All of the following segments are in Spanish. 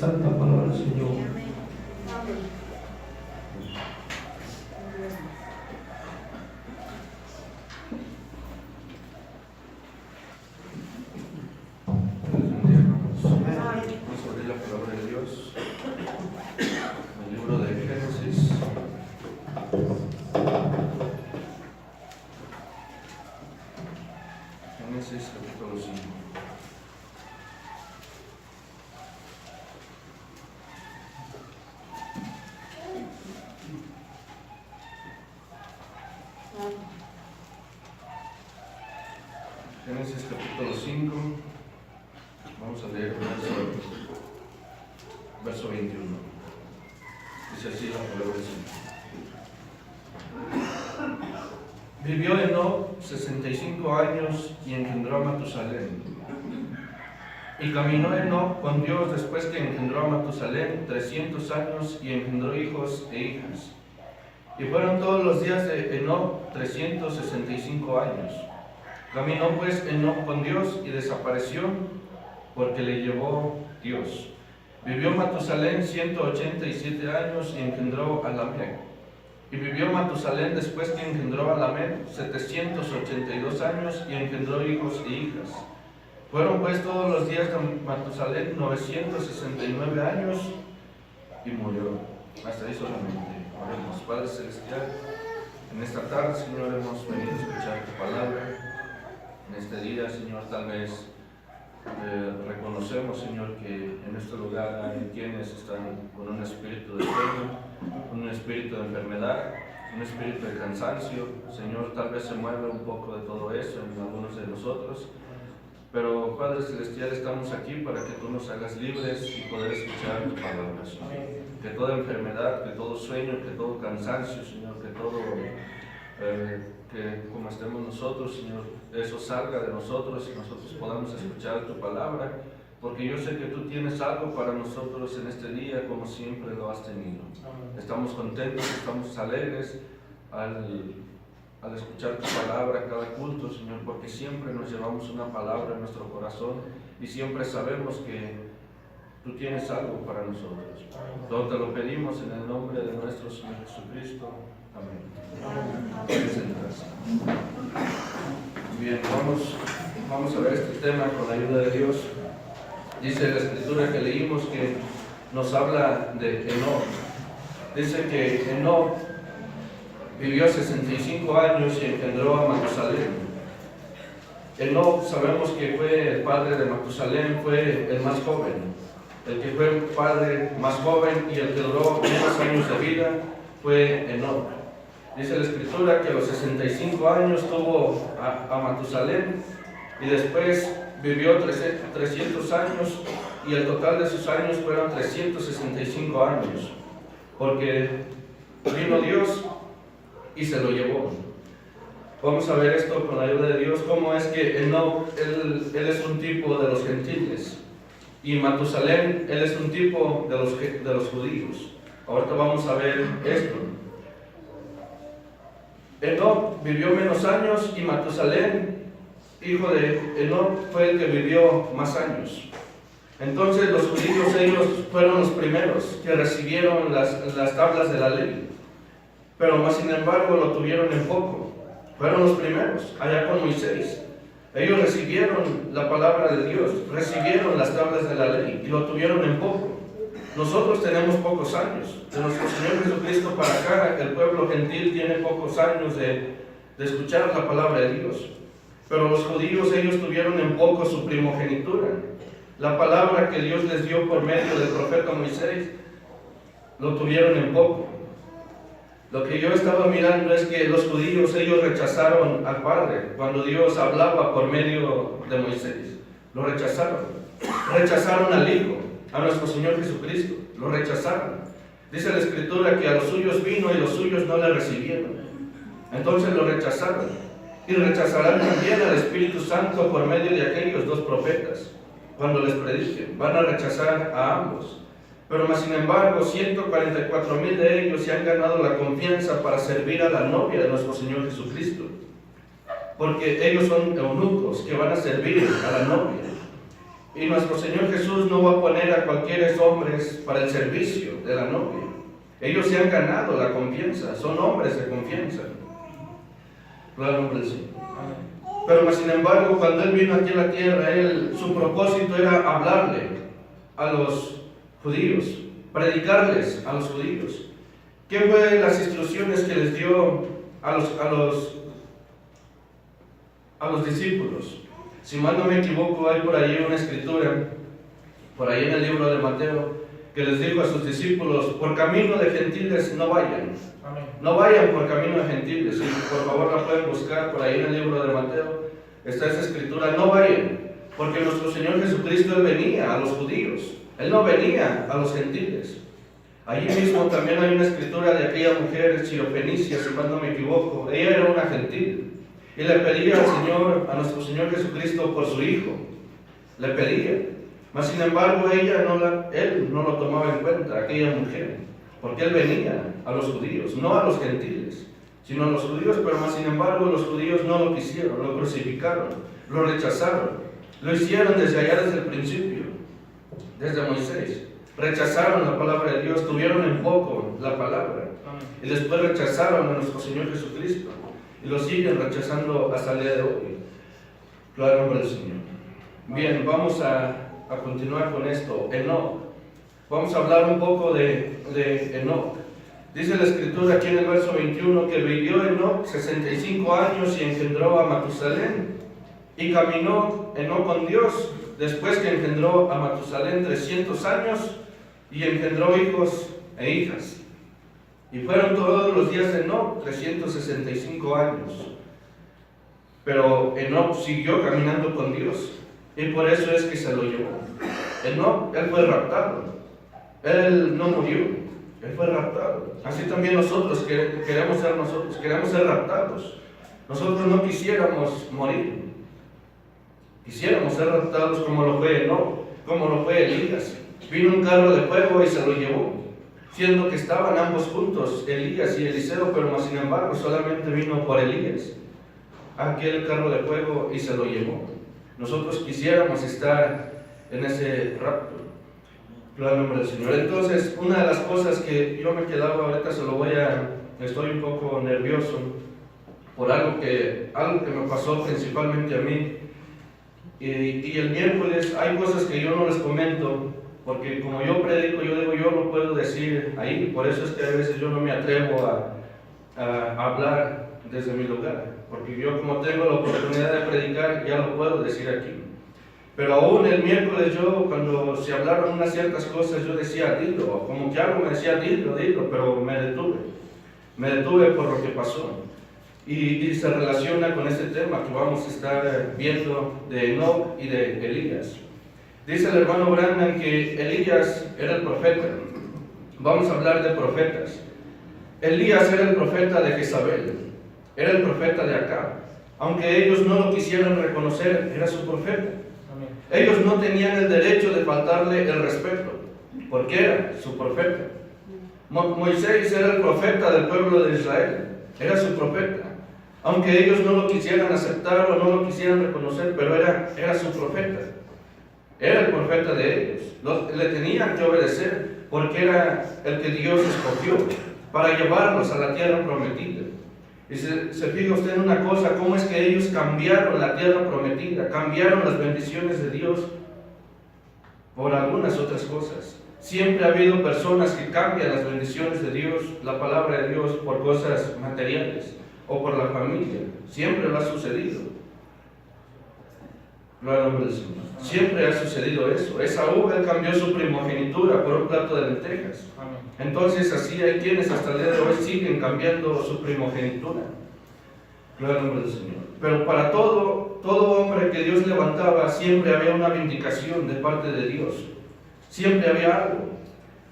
santa palabra del Señor. Vamos a abrir la palabra de Dios, el libro de Génesis. Génesis capítulo 5. Génesis capítulo 5, vamos a leer verso 21. Dice así la palabra del Señor. Vivió Enoc 65 años y engendró a Matusalén. Y caminó Enoc con Dios después que engendró a Matusalén 300 años y engendró hijos e hijas. Y fueron todos los días de Enoc 365 años. Caminó pues Enoc con Dios y desapareció porque le llevó Dios. Vivió Matusalén 187 años y engendró a Lamec. Y vivió Matusalén después que engendró a Lamec 782 años y engendró hijos e hijas. Fueron pues todos los días de Matusalén 969 años y murió. Hasta ahí solamente. Oremos. Padre Celestial, en esta tarde, Señor, hemos venido a escuchar tu palabra. En este día, Señor, tal vez reconocemos, Señor, que en este lugar hay quienes están con un espíritu de sueño, un espíritu de enfermedad, un espíritu de cansancio. Señor, tal vez se mueve un poco de todo eso en algunos de nosotros, pero Padre Celestial, estamos aquí para que tú nos hagas libres y poder escuchar tu palabra, Señor. Que toda enfermedad, que todo sueño, que todo cansancio, Señor, que todo... que como estemos nosotros, Señor, eso salga de nosotros y nosotros podamos escuchar tu palabra, porque yo sé que tú tienes algo para nosotros en este día, como siempre lo has tenido. Estamos contentos, estamos alegres al escuchar tu palabra cada culto, Señor, porque siempre nos llevamos una palabra en nuestro corazón y siempre sabemos que tú tienes algo para nosotros. Todo te lo pedimos en el nombre de nuestro Señor Jesucristo. Amén. Bien, vamos a ver este tema con la ayuda de Dios. Dice la escritura que leímos que nos habla de Enoc. Dice que Enoc vivió 65 años y engendró a Matusalén. Enoc sabemos que fue el padre de Matusalén, fue el más joven. El que fue el padre más joven y el que duró menos años de vida fue Enoc. Dice la escritura que a los 65 años tuvo a Matusalén y después vivió 300 años y el total de sus años fueron 365 años, porque vino Dios y se lo llevó. Vamos a ver esto con la ayuda de Dios, cómo es que Enoc, él es un tipo de los gentiles y Matusalén, él es un tipo de los judíos. Ahorita vamos a ver esto. Enoc vivió menos años y Matusalén, hijo de Enoc, fue el que vivió más años. Entonces los judíos, ellos fueron los primeros que recibieron las tablas de la ley, pero más sin embargo lo tuvieron en poco. Fueron los primeros, allá con Moisés. Ellos recibieron la palabra de Dios, recibieron las tablas de la ley y lo tuvieron en poco. Nosotros tenemos pocos años. De nuestro Señor Jesucristo para acá, el pueblo gentil tiene pocos años de escuchar la palabra de Dios. Pero los judíos, ellos tuvieron en poco su primogenitura. La palabra que Dios les dio por medio del profeta Moisés, lo tuvieron en poco. Lo que yo estaba mirando es que los judíos, ellos rechazaron al Padre cuando Dios hablaba por medio de Moisés. Lo rechazaron. Rechazaron al Hijo, a nuestro Señor Jesucristo. Lo rechazaron. Dice la Escritura que a los suyos vino y los suyos no le recibieron. Entonces lo rechazaron. Y rechazarán también al Espíritu Santo por medio de aquellos dos profetas. Cuando les prediquen, van a rechazar a ambos. Pero más sin embargo, 144,000 de ellos se han ganado la confianza para servir a la novia de nuestro Señor Jesucristo. Porque ellos son eunucos que van a servir a la novia. Y nuestro Señor Jesús no va a poner a cualquier hombres para el servicio de la novia. Ellos se han ganado la confianza, son hombres de confianza. Gloria al nombre del Señor. Pero sin embargo, cuando Él vino aquí a la tierra, su propósito era hablarle a los judíos, predicarles a los judíos. ¿Qué fue las instrucciones que les dio a los discípulos? Si mal no me equivoco, hay por ahí una escritura, por ahí en el libro de Mateo, que les dijo a sus discípulos: por camino de gentiles no vayan. Amén. No vayan por camino de gentiles. Y por favor la pueden buscar por ahí en el libro de Mateo. Está esa escritura: no vayan, porque nuestro Señor Jesucristo, Él venía a los judíos, Él no venía a los gentiles. Allí mismo también hay una escritura de aquella mujer chirofenicia, si mal no me equivoco. Ella era una gentil y le pedía al Señor, a nuestro Señor Jesucristo, por su hijo. Le pedía. Mas sin embargo él no lo tomaba en cuenta, aquella mujer, porque Él venía a los judíos, no a los gentiles, sino a los judíos. Pero más sin embargo los judíos no lo quisieron, lo crucificaron, lo rechazaron. Lo hicieron desde allá, desde el principio, desde Moisés. Rechazaron la palabra de Dios, tuvieron en poco la palabra. Y después rechazaron a nuestro Señor Jesucristo. Y lo siguen rechazando hasta el día de hoy. Gloria al nombre del Señor. Bien, vamos a continuar con esto. Enoc. Vamos a hablar un poco de Enoc. Dice la escritura aquí en el verso 21 que vivió Enoc 65 años y engendró a Matusalén. Y caminó Enoc con Dios después que engendró a Matusalén 300 años y engendró hijos e hijas. Y fueron todos los días de Enoc 365 años. Pero Enoc siguió caminando con Dios y por eso es que se lo llevó. Enoc, él fue raptado. Él no murió, él fue raptado. Así también nosotros queremos ser raptados. Nosotros no quisiéramos morir. Quisiéramos ser raptados como lo fue Enoc, como lo fue Elías. Vino un carro de fuego y se lo llevó, siendo que estaban ambos juntos, Elías y Eliseo, pero más sin embargo solamente vino por Elías aquel carro de fuego y se lo llevó. Nosotros quisiéramos estar en ese rapto. Gloria al nombre del Señor. Entonces, una de las cosas que yo me quedaba ahorita, estoy un poco nervioso por algo que me pasó principalmente a mí. Y el miércoles hay cosas que yo no les comento, porque como yo predico, yo lo puedo decir ahí. Por eso es que a veces yo no me atrevo a hablar desde mi lugar, porque yo, como tengo la oportunidad de predicar, ya lo puedo decir aquí. Pero aún el miércoles cuando se hablaron unas ciertas cosas, yo decía: dilo, como que algo me decía: dilo, pero me detuve por lo que pasó. Y se relaciona con este tema que vamos a estar viendo de Enoc y de Elías. Dice el hermano Branham que Elías era el profeta. Vamos a hablar de profetas. Elías era el profeta de Jezabel, era el profeta de Acab. Aunque ellos no lo quisieran reconocer, era su profeta. Amén. Ellos no tenían el derecho de faltarle el respeto, porque era su profeta. Moisés era el profeta del pueblo de Israel, era su profeta. Aunque ellos no lo quisieran aceptar o no lo quisieran reconocer, pero era su profeta. Era el profeta de ellos. Le tenían que obedecer porque era el que Dios escogió para llevarlos a la tierra prometida. Y se fija usted en una cosa: cómo es que ellos cambiaron la tierra prometida, cambiaron las bendiciones de Dios por algunas otras cosas. Siempre ha habido personas que cambian las bendiciones de Dios, la palabra de Dios, por cosas materiales o por la familia. Siempre lo ha sucedido. Gloria al nombre del Señor. Siempre ha sucedido eso. Esaú, él cambió su primogenitura por un plato de lentejas. Amén. Entonces así hay quienes hasta el día de hoy siguen cambiando su primogenitura. Gloria al nombre del Señor. Pero para todo hombre que Dios levantaba, siempre había una vindicación de parte de Dios. Siempre había algo.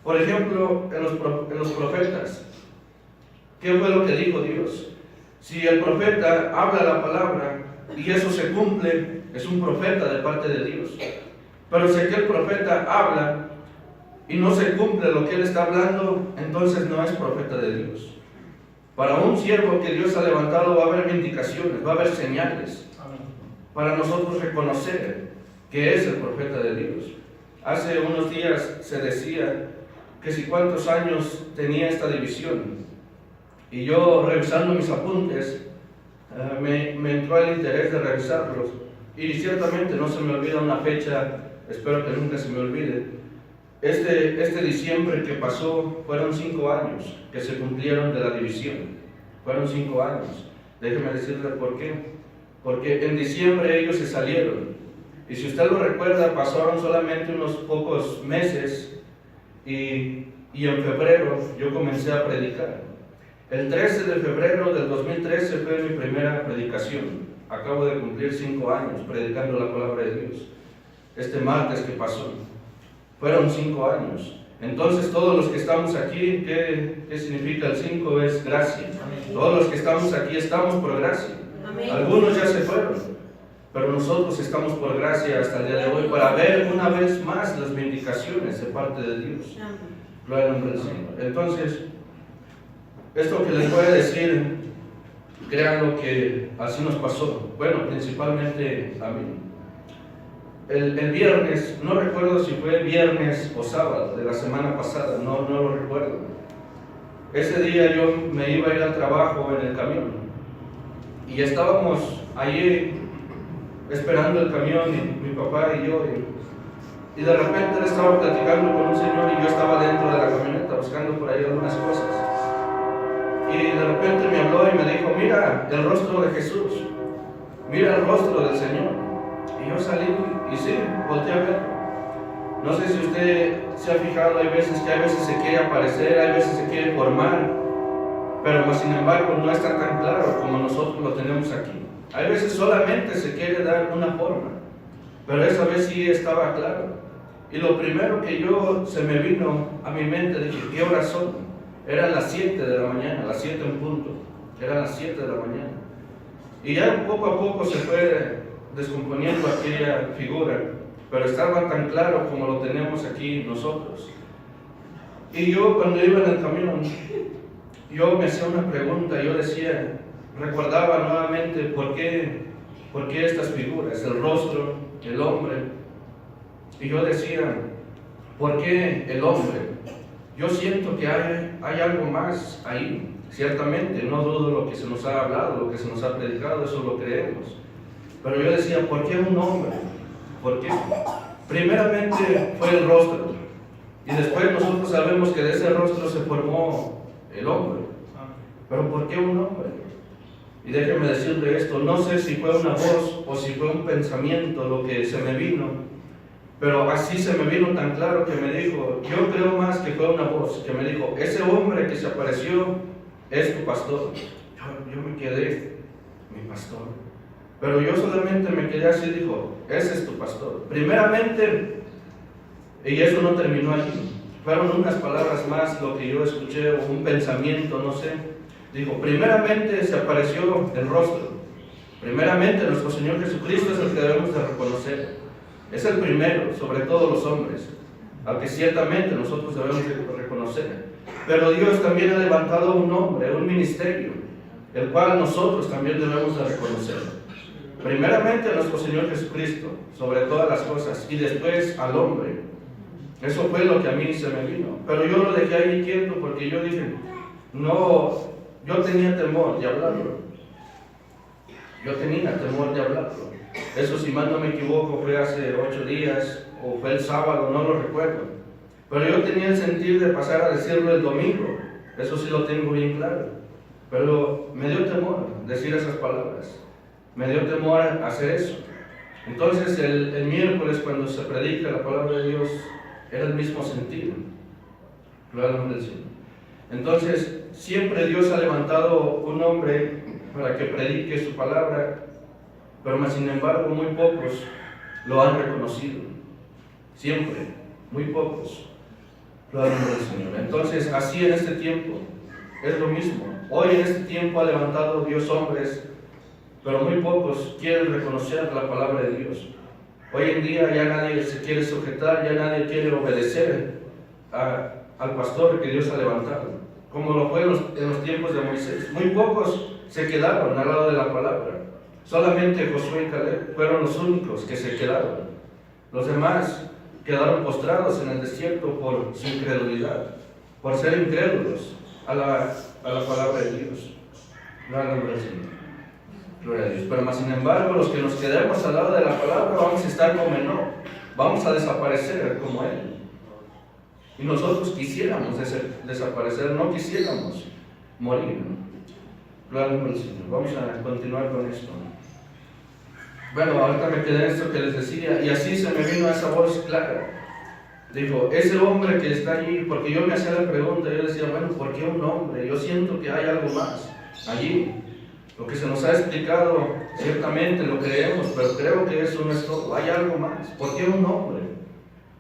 Por ejemplo, en los profetas, ¿qué fue lo que dijo Dios? Si el profeta habla la palabra y eso se cumple, es un profeta de parte de Dios. Pero si aquel profeta habla y no se cumple lo que él está hablando, entonces no es profeta de Dios. Para un siervo que Dios ha levantado va a haber vindicaciones, va a haber señales. Amén. Para nosotros reconocer que es el profeta de Dios. Hace unos días se decía que si cuántos años tenía esta división, y yo revisando mis apuntes, me entró el interés de revisarlos, y ciertamente no se me olvida una fecha, espero que nunca se me olvide. Este diciembre que pasó fueron 5 años que se cumplieron de la división, fueron 5 años. Déjeme decirle por qué. Porque en diciembre ellos se salieron, y si usted lo recuerda, pasaron solamente unos pocos meses, y en febrero yo comencé a predicar. El 13 de febrero del 2013 fue mi primera predicación. Acabo de cumplir 5 años predicando la palabra de Dios. Este martes que pasó, fueron 5 años. Entonces todos los que estamos aquí, ¿qué significa el 5? Es gracia. Todos los que estamos aquí estamos por gracia. Algunos ya se fueron, pero nosotros estamos por gracia hasta el día de hoy para ver una vez más las vindicaciones de parte de Dios. Gloria al nombre del Señor. Entonces, esto que les voy a decir, créanlo que así nos pasó. Bueno, principalmente a mí. El viernes, no recuerdo si fue viernes o sábado de la semana pasada, no lo recuerdo. Ese día yo me iba a ir al trabajo en el camión, y estábamos allí esperando el camión, mi papá y yo, y de repente él estaba platicando con un señor y yo estaba dentro de la camioneta buscando por ahí algunas cosas. Y de repente me habló y me dijo: mira el rostro de Jesús, mira el rostro del Señor. Y yo salí y sí, volteé a verlo. No sé si usted se ha fijado, hay veces se quiere aparecer, hay veces se quiere formar, pero más sin embargo no está tan claro como nosotros lo tenemos aquí. Hay veces solamente se quiere dar una forma, pero esa vez sí estaba claro. Y lo primero que se me vino a mi mente, dije: ¿qué horas son? Eran las 7 de la mañana, las 7 en punto, eran las 7 de la mañana. Y ya poco a poco se fue descomponiendo aquella figura, pero estaba tan claro como lo tenemos aquí nosotros. Y yo cuando iba en el camión, yo me hacía una pregunta, yo decía, recordaba nuevamente por qué estas figuras, el rostro, el hombre. Y yo decía, ¿por qué el hombre? Yo siento que hay algo más ahí, ciertamente, no dudo lo que se nos ha hablado, lo que se nos ha predicado, eso lo creemos. Pero yo decía, ¿por qué un hombre? ¿Por qué? Primeramente fue el rostro, y después nosotros sabemos que de ese rostro se formó el hombre. Pero ¿por qué un hombre? Y déjenme decirle esto, no sé si fue una voz o si fue un pensamiento lo que se me vino, pero así se me vino tan claro que me dijo, yo creo más que fue una voz, que me dijo, ese hombre que se apareció es tu pastor. Yo me quedé, mi pastor. Pero yo solamente me quedé así, dijo, ese es tu pastor. Primeramente, y eso no terminó allí, fueron unas palabras más lo que yo escuché, o un pensamiento, no sé. Dijo, primeramente se apareció el rostro. Primeramente nuestro Señor Jesucristo es el que debemos de reconocer. Es el primero, sobre todos los hombres, al que ciertamente nosotros debemos de reconocer. Pero Dios también ha levantado un hombre, un ministerio, el cual nosotros también debemos de reconocer. Primeramente a nuestro Señor Jesucristo, sobre todas las cosas, y después al hombre. Eso fue lo que a mí se me vino. Pero yo lo dejé ahí quieto porque yo dije, no, yo tenía temor de hablarlo. Yo tenía temor de hablarlo. Eso, si mal no me equivoco, fue hace 8 días, o fue el sábado, no lo recuerdo. Pero yo tenía el sentir de pasar a decirlo el domingo. Eso sí lo tengo bien claro. Pero me dio temor decir esas palabras. Me dio temor hacer eso. Entonces el miércoles, cuando se predica la palabra de Dios, era el mismo sentido. Gloria al nombre del Señor. Entonces, siempre Dios ha levantado un hombre para que predique su palabra, pero más sin embargo muy pocos lo han reconocido. Siempre, muy pocos. Gloria al nombre del Señor. Entonces, así en este tiempo, es lo mismo. Hoy en este tiempo ha levantado Dios hombres, pero muy pocos quieren reconocer la palabra de Dios. Hoy en día ya nadie se quiere sujetar, ya nadie quiere obedecer al pastor que Dios ha levantado, como lo fue en los tiempos de Moisés. Muy pocos se quedaron al lado de la palabra. Solamente Josué y Caleb fueron los únicos que se quedaron. Los demás quedaron postrados en el desierto por su incredulidad, por ser incrédulos a la palabra de Dios. Gloria al Señor. Gloria a Dios. Pero más sin embargo, los que nos quedemos al lado de la palabra vamos a estar como Enoc, vamos a desaparecer como él. Y nosotros quisiéramos desaparecer, no quisiéramos morir. Gloria al Señor. Vamos a continuar con esto. Bueno, ahorita me quedé en esto que les decía, y así se me vino esa voz clara. Dijo, ese hombre que está allí, porque yo me hacía la pregunta, yo decía, bueno, ¿por qué un hombre? Yo siento que hay algo más allí. Lo que se nos ha explicado, ciertamente lo creemos, pero creo que eso no es todo. Hay algo más. ¿Por qué un hombre?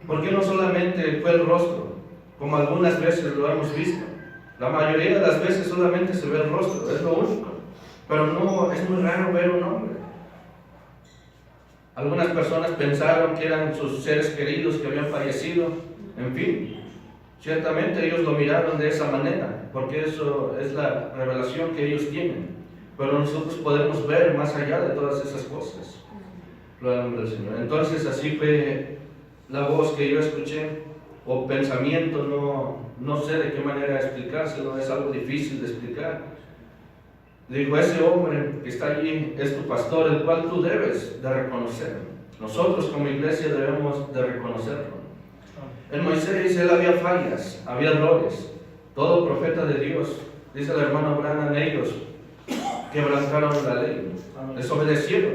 ¿Por qué no solamente fue el rostro? Como algunas veces lo hemos visto. La mayoría de las veces solamente se ve el rostro, es lo único. Pero no, es muy raro ver un hombre. Algunas personas pensaron que eran sus seres queridos que habían fallecido. En fin, ciertamente ellos lo miraron de esa manera, porque eso es la revelación que ellos tienen. Pero nosotros podemos ver más allá de todas esas cosas. Gloria al nombre del Señor. Entonces así fue la voz que yo escuché, o pensamiento, no sé de qué manera explicárselo, es algo difícil de explicar. Dijo, ese hombre que está allí es tu pastor, el cual tú debes de reconocer. Nosotros como iglesia debemos de reconocerlo. En Moisés él había fallas, había errores. Todo profeta de Dios, dice el hermano Branham, ellos quebrantaron la ley, desobedecieron.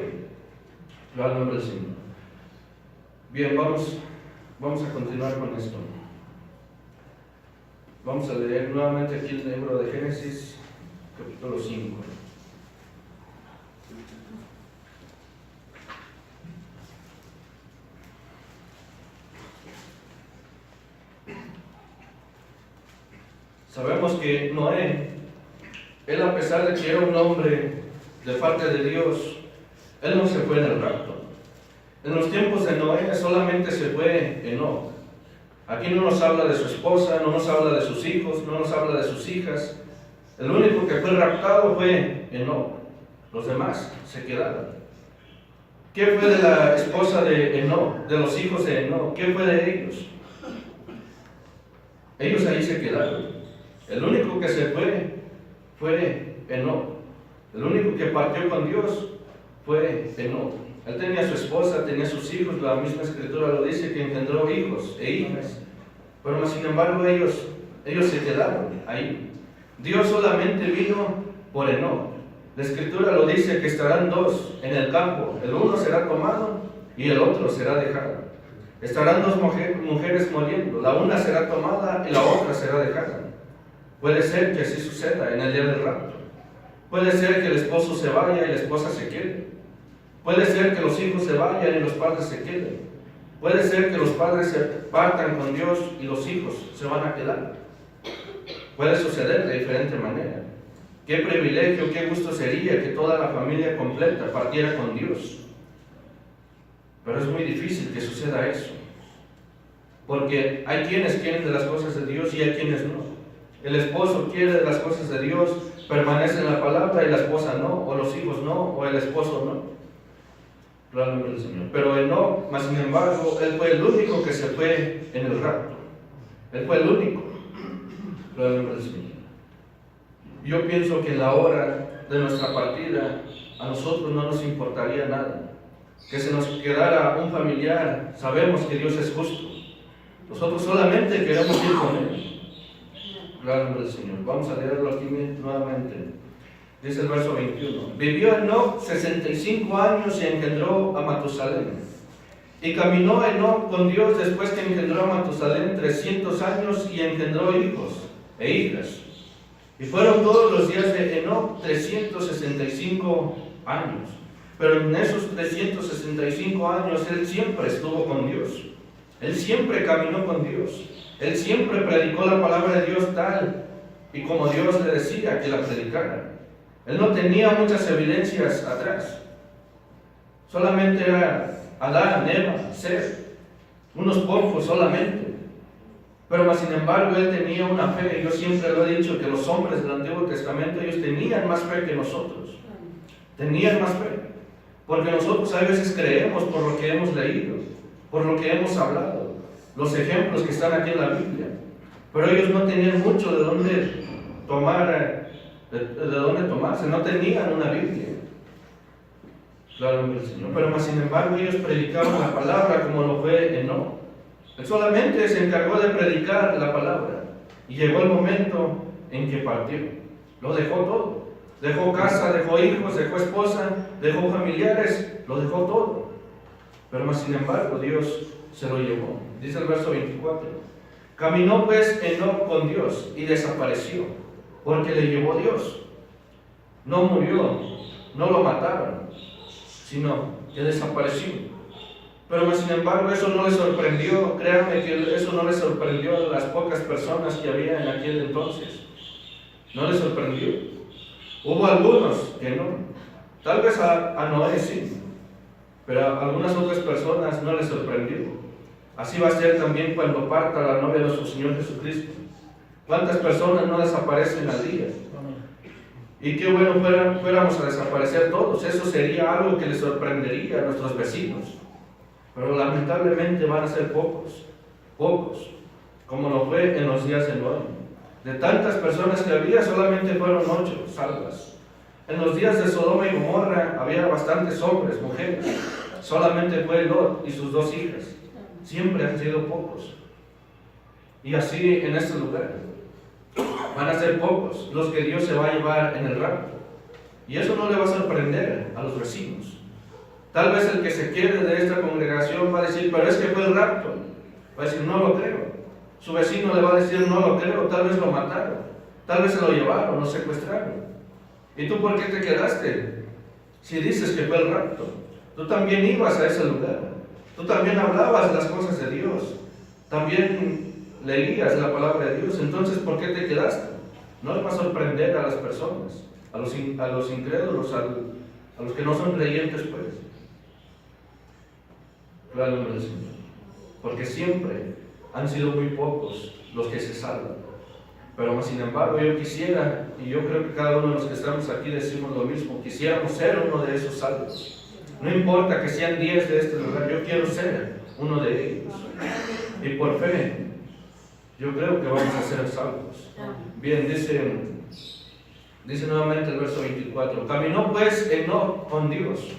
Gloria al nombre del Señor. Bien, vamos a continuar con esto. Vamos a leer nuevamente aquí el libro de Génesis, capítulo 5. Sabemos que Noé, él a pesar de que era un hombre de parte de Dios, él no se fue en el rapto. En los tiempos de Noé solamente se fue Enoc. Aquí no nos habla de su esposa, no nos habla de sus hijos, no nos habla de sus hijas. El único que fue raptado fue Enoc. Los demás se quedaron. ¿Qué fue de la esposa de Enoc, de los hijos de Enoc? ¿Qué fue de ellos? Ellos ahí se quedaron. El único que se fue Enoc. El único que partió con Dios fue Enoc. Él tenía su esposa, tenía sus hijos, la misma escritura lo dice, que engendró hijos e hijas. Pero más sin embargo ellos se quedaron ahí. Dios solamente vino por Enoc. La escritura lo dice que estarán dos en el campo. El uno será tomado y el otro será dejado. Estarán dos mujeres moliendo. La una será tomada y la otra será dejada. Puede ser que así suceda en el día del rapto. Puede ser que el esposo se vaya y la esposa se quede. Puede ser que los hijos se vayan y los padres se queden. Puede ser que los padres se partan con Dios y los hijos se van a quedar. Puede suceder de diferente manera. Qué privilegio, qué gusto sería que toda la familia completa partiera con Dios. Pero es muy difícil que suceda eso. Porque hay quienes quieren de las cosas de Dios y hay quienes no. El esposo quiere de las cosas de Dios, permanece en la palabra y la esposa no, o los hijos no, o el esposo no. Gloria al nombre del Señor. Pero Enoc, más sin embargo, él fue el único que se fue en el rapto. Él fue el único. Gloria al nombre del Señor. Yo pienso que en la hora de nuestra partida, a nosotros no nos importaría nada. Que se nos quedara un familiar, sabemos que Dios es justo. Nosotros solamente queremos ir con Él. Gloria al nombre del Señor. Vamos a leerlo aquí nuevamente. Dice el verso 21. Vivió Enoc 65 años y engendró a Matusalén. Y caminó Enoc con Dios después que engendró a Matusalén 300 años y engendró hijos e hijas. Y fueron todos los días de Enoc 365 años. Pero en esos 365 años él siempre estuvo con Dios. Él siempre caminó con Dios. Él siempre predicó la palabra de Dios tal y como Dios le decía que la predicara. Él no tenía muchas evidencias atrás. Solamente era Adán, Eva, Seth, unos pocos solamente. Pero más sin embargo él tenía una fe. Yo siempre lo he dicho que los hombres del Antiguo Testamento, ellos tenían más fe que nosotros. Tenían más fe. Porque nosotros a veces creemos por lo que hemos leído, por lo que hemos hablado, los ejemplos que están aquí en la Biblia. Pero ellos no tenían mucho de dónde tomar, de dónde tomarse, no tenían una Biblia. Claro, el Señor. Pero más sin embargo ellos predicaban la palabra como lo fue Enoc. Él solamente se encargó de predicar la palabra. Y llegó el momento en que partió. Lo dejó todo. Dejó casa, dejó hijos, dejó esposa, dejó familiares, lo dejó todo. Pero más sin embargo Dios se lo llevó. Dice el verso 24. Caminó pues Enoc con Dios y desapareció, porque le llevó Dios. No murió, no lo mataron, sino que desapareció. Pero sin embargo eso no le sorprendió, créanme que eso no le sorprendió a las pocas personas que había en aquel entonces. No le sorprendió. Hubo algunos que no. Tal vez a Noé sí, pero a algunas otras personas no les sorprendió. Así va a ser también cuando parta la novia de nuestro Señor Jesucristo. ¿Cuántas personas no desaparecen al día? Y qué bueno fuéramos a desaparecer todos. Eso sería algo que les sorprendería a nuestros vecinos. Pero lamentablemente van a ser pocos, como lo fue en los días de Noé. De tantas personas que había, solamente fueron 8 salvas. En los días de Sodoma y Gomorra había bastantes hombres, mujeres. Solamente fue Lot y sus 2 hijas. Siempre han sido pocos. Y así en este lugar van a ser pocos los que Dios se va a llevar en el rapto. Y eso no le va a sorprender a los vecinos. Tal vez el que se quede de esta congregación va a decir, pero es que fue el rapto. Va a decir, no lo creo. Su vecino le va a decir, no lo creo, tal vez lo mataron, tal vez se lo llevaron, lo secuestraron. ¿Y tú por qué te quedaste? Si dices que fue el rapto, tú también ibas a ese lugar, tú también hablabas las cosas de Dios, también leías la palabra de Dios, entonces ¿por qué te quedaste? No le va a sorprender a las personas, a los incrédulos, a los que no son creyentes, pues. Claro, nombre del Señor. Porque siempre han sido muy pocos los que se salvan. Pero sin embargo yo quisiera, y yo creo que cada uno de los que estamos aquí decimos lo mismo, quisiéramos ser uno de esos salvos. No importa que sean 10 de este lugar, yo quiero ser uno de ellos. Y por fe, yo creo que vamos a ser salvos. Bien, dice nuevamente el verso 24. Caminó pues Enoc con Dios.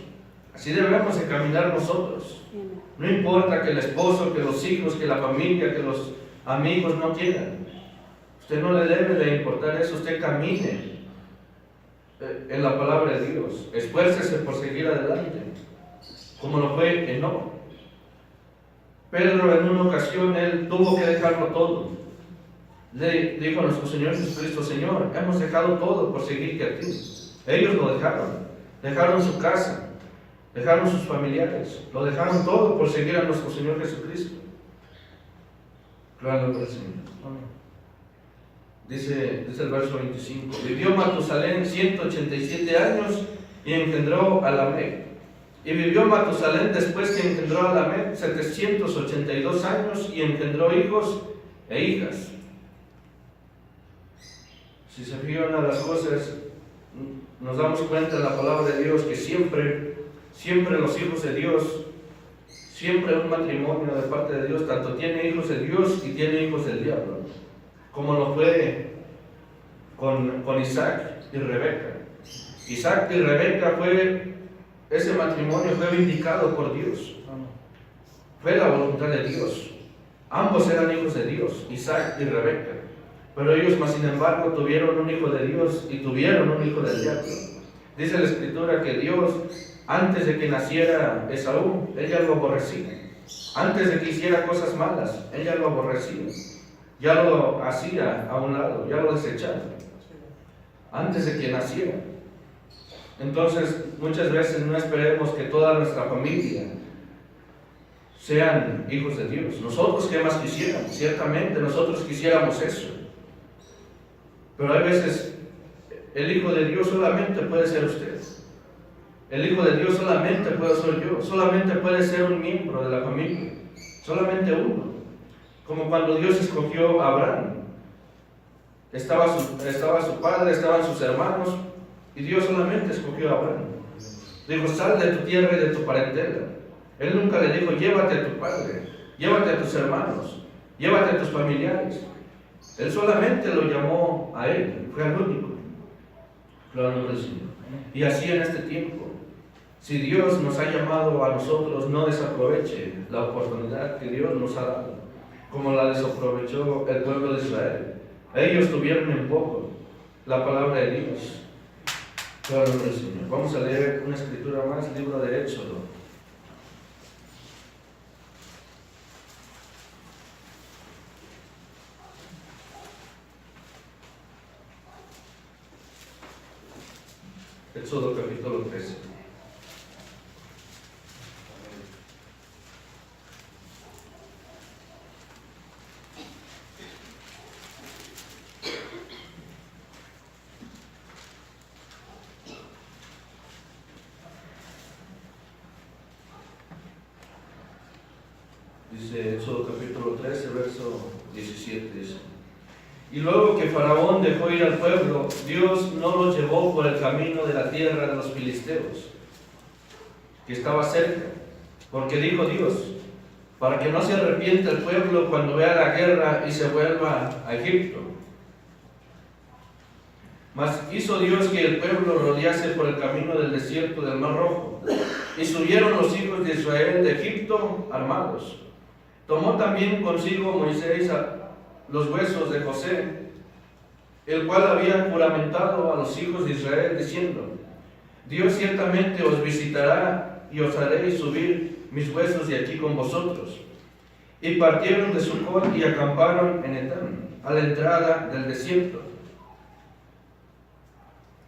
Así debemos de caminar nosotros. No importa que el esposo, que los hijos, que la familia, que los amigos no quieran. Usted no le debe de importar eso. Usted camine en la palabra de Dios. Esfuércese por seguir adelante, como lo fue Enoc. Pedro en una ocasión, él tuvo que dejarlo todo. Le dijo a nuestro Señor Jesucristo, Señor, hemos dejado todo por seguirte a ti. Ellos lo dejaron su casa, dejaron sus familiares, lo dejaron todo por seguir a nuestro Señor Jesucristo. Claro, el Señor. Dice el verso 25. Vivió Matusalén 187 años y engendró a Lamec. Y vivió Matusalén después que engendró a Lamec 782 años y engendró hijos e hijas. Si se fijan a las cosas, nos damos cuenta en la palabra de Dios que siempre los hijos de Dios, siempre un matrimonio de parte de Dios, tanto tiene hijos de Dios y tiene hijos del diablo, como lo fue con Isaac y Rebeca. Isaac y Rebeca ese matrimonio fue vindicado por Dios, fue la voluntad de Dios. Ambos eran hijos de Dios, Isaac y Rebeca. Pero ellos, más sin embargo, tuvieron un hijo de Dios y tuvieron un hijo del diablo. Dice la Escritura que Dios, antes de que naciera Esaú, ella lo aborrecía. Antes de que hiciera cosas malas, ella lo aborrecía. Ya lo hacía a un lado, ya lo desechaba. Antes de que naciera. Entonces, muchas veces no esperemos que toda nuestra familia sean hijos de Dios. Nosotros, ¿qué más quisiéramos? Ciertamente, nosotros quisiéramos eso. Pero hay veces el Hijo de Dios solamente puede ser usted. El Hijo de Dios solamente puede ser yo. Solamente puede ser un miembro de la familia. Solamente uno. Como cuando Dios escogió a Abraham. Estaba su padre, estaban sus hermanos. Y Dios solamente escogió a Abraham. Dijo, sal de tu tierra y de tu parentela. Él nunca le dijo, llévate a tu padre, llévate a tus hermanos, llévate a tus familiares. Él solamente lo llamó a él, fue al único. Gloria al Señor. Y así en este tiempo, si Dios nos ha llamado a nosotros, no desaproveche la oportunidad que Dios nos ha dado, como la desaprovechó el pueblo de Israel. Ellos tuvieron en poco la palabra de Dios. Gloria al Señor. Vamos a leer una escritura más, libro de Éxodo. Éxodo capítulo 13. Dice Éxodo capítulo 13, verso 17, dice: y luego que Faraón dejó ir al pueblo, Dios no los llevó por el camino de la tierra de los filisteos, que estaba cerca, porque dijo Dios, para que no se arrepienta el pueblo cuando vea la guerra y se vuelva a Egipto. Mas hizo Dios que el pueblo rodease por el camino del desierto del Mar Rojo, y subieron los hijos de Israel de Egipto armados. Tomó también consigo Moisés los huesos de José, el cual había juramentado a los hijos de Israel, diciendo: Dios ciertamente os visitará y os haréis subir mis huesos de aquí con vosotros. Y partieron de Sucot y acamparon en Etán, a la entrada del desierto.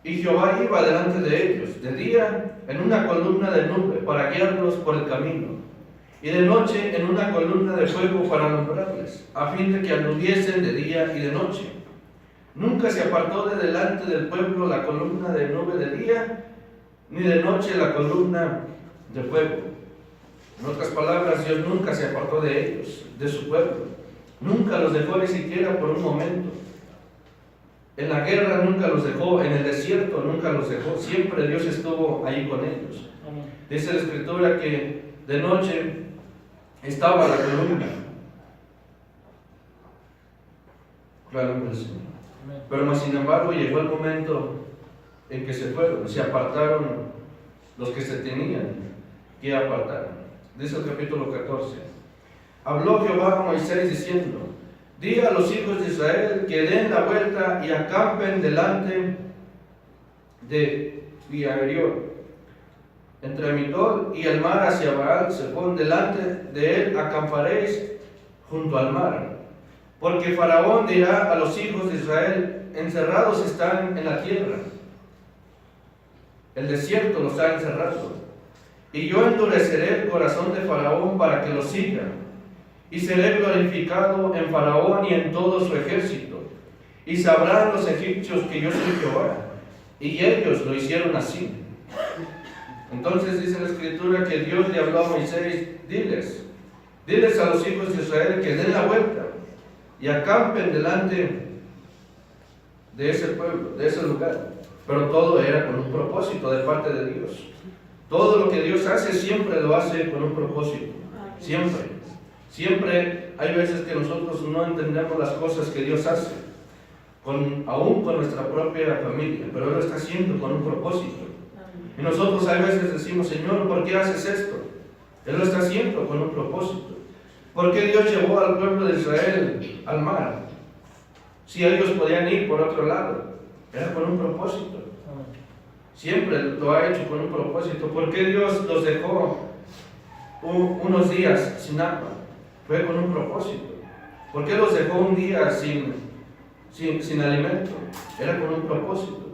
Y Jehová iba delante de ellos, de día en una columna de nube para guiarlos por el camino, y de noche en una columna de fuego para alumbrarles, a fin de que anduviesen de día y de noche. Nunca se apartó de delante del pueblo la columna de nube de día, ni de noche la columna de fuego. En otras palabras, Dios nunca se apartó de ellos, de su pueblo. Nunca los dejó ni siquiera por un momento. En la guerra nunca los dejó, en el desierto nunca los dejó. Siempre Dios estuvo ahí con ellos. Dice la Escritura que de noche estaba la columna. Claro, pero más sin embargo llegó el momento en que se fueron, se apartaron los que se tenían que apartar. Dice el capítulo 14: habló Jehová a Moisés diciendo: di a los hijos de Israel que den la vuelta y acampen delante de Pi-Hahirot, entre Migdol y el mar hacia Baal Zephón. Delante de él acamparéis junto al mar, porque Faraón dirá a los hijos de Israel: encerrados están en la tierra, el desierto los ha encerrado. Y yo endureceré el corazón de Faraón para que los siga, y seré glorificado en Faraón y en todo su ejército, y sabrán los egipcios que yo soy Jehová. Y ellos lo hicieron así. Entonces dice la Escritura que Dios le habló a Moisés: diles a los hijos de Israel que den la vuelta y acampen delante de ese pueblo, de ese lugar. Pero todo era con un propósito de parte de Dios. Todo lo que Dios hace siempre lo hace con un propósito. Siempre hay veces que nosotros no entendemos las cosas que Dios hace, aún con nuestra propia familia, pero Él lo está haciendo con un propósito. Y nosotros a veces decimos: Señor, ¿por qué haces esto? Él lo está haciendo con un propósito. ¿Por qué Dios llevó al pueblo de Israel al mar? Si ellos podían ir por otro lado, era con un propósito. Siempre lo ha hecho con un propósito. ¿Por qué Dios los dejó unos días sin agua? Fue con un propósito. ¿Por qué los dejó un día sin alimento? Era con un propósito.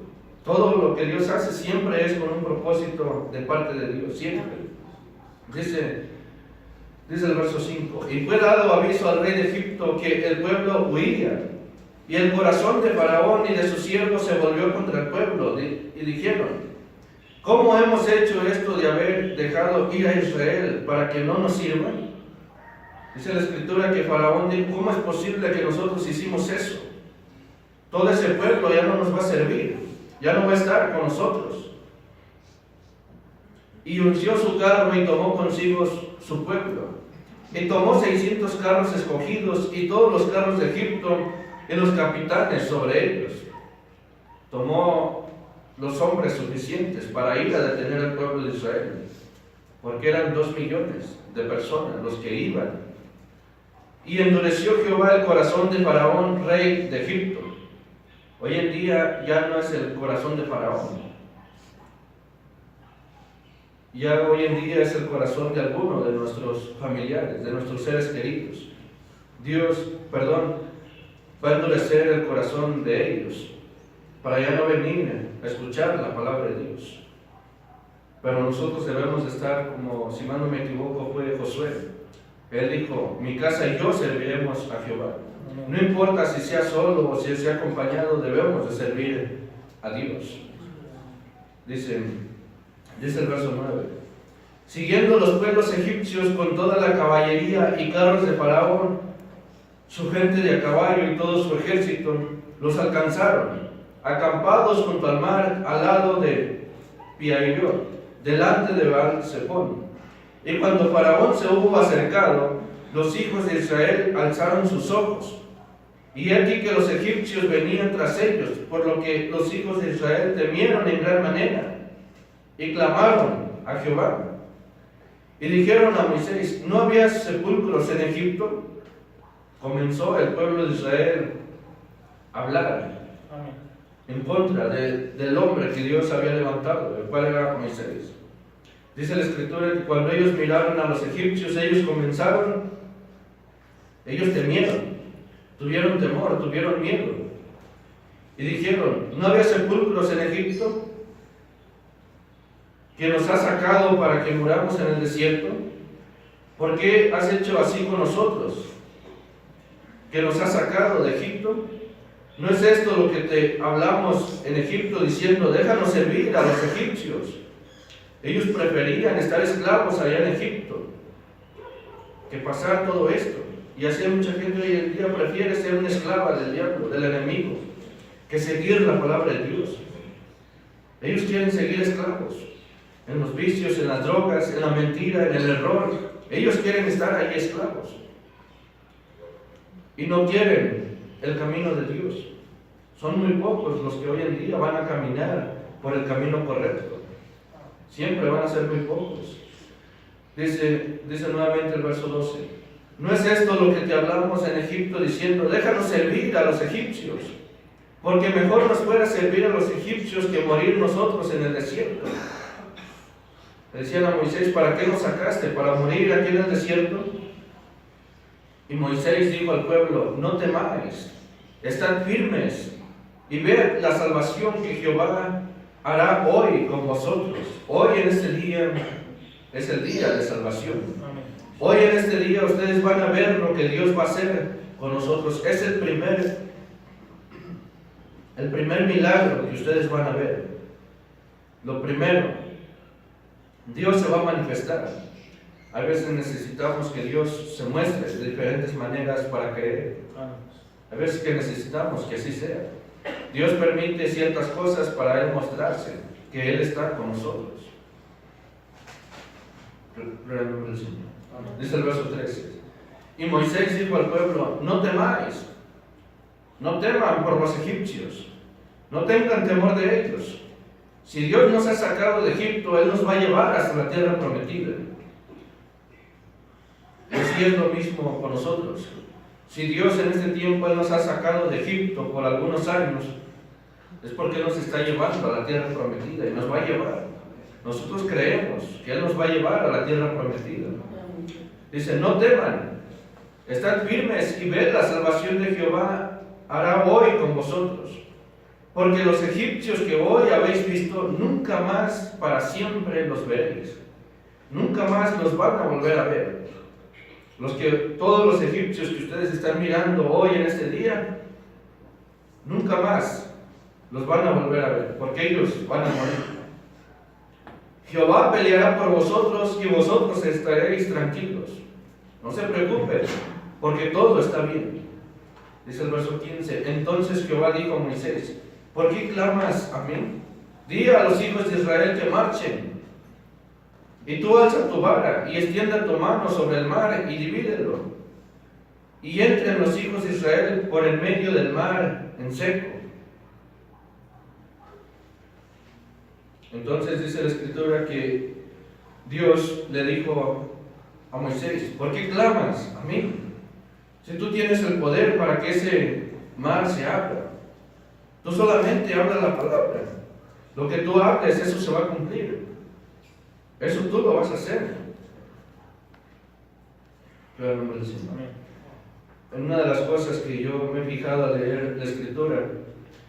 Todo lo que Dios hace siempre es con un propósito de parte de Dios, siempre. Dice el verso 5: y fue dado aviso al rey de Egipto que el pueblo huía, y el corazón de Faraón y de sus siervos se volvió contra el pueblo, y dijeron: ¿cómo hemos hecho esto de haber dejado ir a Israel para que no nos sirvan? Dice la Escritura que Faraón dijo: ¿cómo es posible que nosotros hicimos eso? Todo ese pueblo ya no nos va a servir, ya no va a estar con nosotros. y unció su carro y tomó consigo su pueblo. Y tomó 600 carros escogidos y todos los carros de Egipto y los capitanes sobre ellos. Tomó los hombres suficientes para ir a detener al pueblo de Israel, porque eran 2 millones de personas los que iban. Y endureció Jehová el corazón de Faraón, rey de Egipto. Hoy en día ya no es el corazón de Faraón. Ya hoy en día es el corazón de algunos de nuestros familiares, de nuestros seres queridos. Va a endurecer el corazón de ellos para ya no venir a escuchar la palabra de Dios. Pero nosotros debemos de estar como, si mal no me equivoco, fue Josué. Él dijo, mi casa y yo serviremos a Jehová. No importa si sea solo o si sea acompañado, debemos de servir a Dios. Dice el verso 9. Siguiendo los pueblos egipcios con toda la caballería y carros de Faraón, su gente de a caballo y todo su ejército, los alcanzaron, acampados junto al mar, al lado de Pi-hahirot, delante de Baal-zephón. Y cuando Faraón se hubo acercado, los hijos de Israel alzaron sus ojos, y aquí que los egipcios venían tras ellos, por lo que los hijos de Israel temieron en gran manera, y clamaron a Jehová. Y dijeron a Moisés, ¿no había sepulcros en Egipto? Comenzó el pueblo de Israel a hablar en contra del hombre que Dios había levantado, el cual era Moisés. Dice la Escritura que cuando ellos miraron a los egipcios, ellos temieron, tuvieron temor, tuvieron miedo. Y dijeron, ¿no había sepulcros en Egipto que nos ha sacado para que muramos en el desierto? ¿Por qué has hecho así con nosotros, que nos has sacado de Egipto? ¿No es esto lo que te hablamos en Egipto diciendo, déjanos servir a los egipcios? Ellos preferían estar esclavos allá en Egipto que pasar todo esto. Y así mucha gente hoy en día prefiere ser una esclava del diablo, del enemigo, que seguir la palabra de Dios. Ellos quieren seguir esclavos en los vicios, en las drogas, en la mentira, en el error. Ellos quieren estar ahí esclavos y no quieren el camino de Dios. Son muy pocos los que hoy en día van a caminar por el camino correcto. Siempre van a ser muy pocos. Dice nuevamente el verso 12. ¿No es esto lo que te hablamos en Egipto diciendo, déjanos servir a los egipcios? Porque mejor nos fuera servir a los egipcios que morir nosotros en el desierto. Le decían a Moisés, ¿para qué nos sacaste? ¿Para morir aquí en el desierto? Y Moisés dijo al pueblo, no temáis, estad firmes y ved la salvación que Jehová hará hoy con vosotros. Hoy en este día es el día de salvación. Hoy en este día ustedes van a ver lo que Dios va a hacer con nosotros. Es el primer milagro que ustedes van a ver. Lo primero, Dios se va a manifestar. A veces necesitamos que Dios se muestre de diferentes maneras para creer. A veces que necesitamos que así sea. Dios permite ciertas cosas para Él mostrarse, que Él está con nosotros. Dice el verso 13. Y Moisés dijo al pueblo, no temáis, no teman por los egipcios, no tengan temor de ellos. Si Dios nos ha sacado de Egipto, Él nos va a llevar hasta la tierra prometida. Así es lo mismo con nosotros. Si Dios en este tiempo Él nos ha sacado de Egipto por algunos años, es porque Él nos está llevando a la tierra prometida y nos va a llevar. Nosotros creemos que Él nos va a llevar a la tierra prometida. Dice, no teman, estad firmes y ved la salvación de Jehová hará hoy con vosotros. Porque los egipcios que hoy habéis visto, nunca más para siempre los veréis. Nunca más los van a volver a ver. Todos los egipcios que ustedes están mirando hoy en este día, nunca más los van a volver a ver, porque ellos van a morir. Jehová peleará por vosotros y vosotros estaréis tranquilos. No se preocupen, porque todo está bien. Dice el verso 15, entonces Jehová dijo a Moisés, ¿por qué clamas a mí? Di a los hijos de Israel que marchen. Y tú alza tu vara y extienda tu mano sobre el mar y divídelo. Y entren los hijos de Israel por el medio del mar en seco. Entonces dice la Escritura que Dios le dijo a Moisés: ¿por qué clamas a mí? Si tú tienes el poder para que ese mar se abra. Tú solamente habla la palabra. Lo que tú hables, eso se va a cumplir. Eso tú lo vas a hacer. Claro, nombre del Señor. En una de las cosas que yo me he fijado al leer la Escritura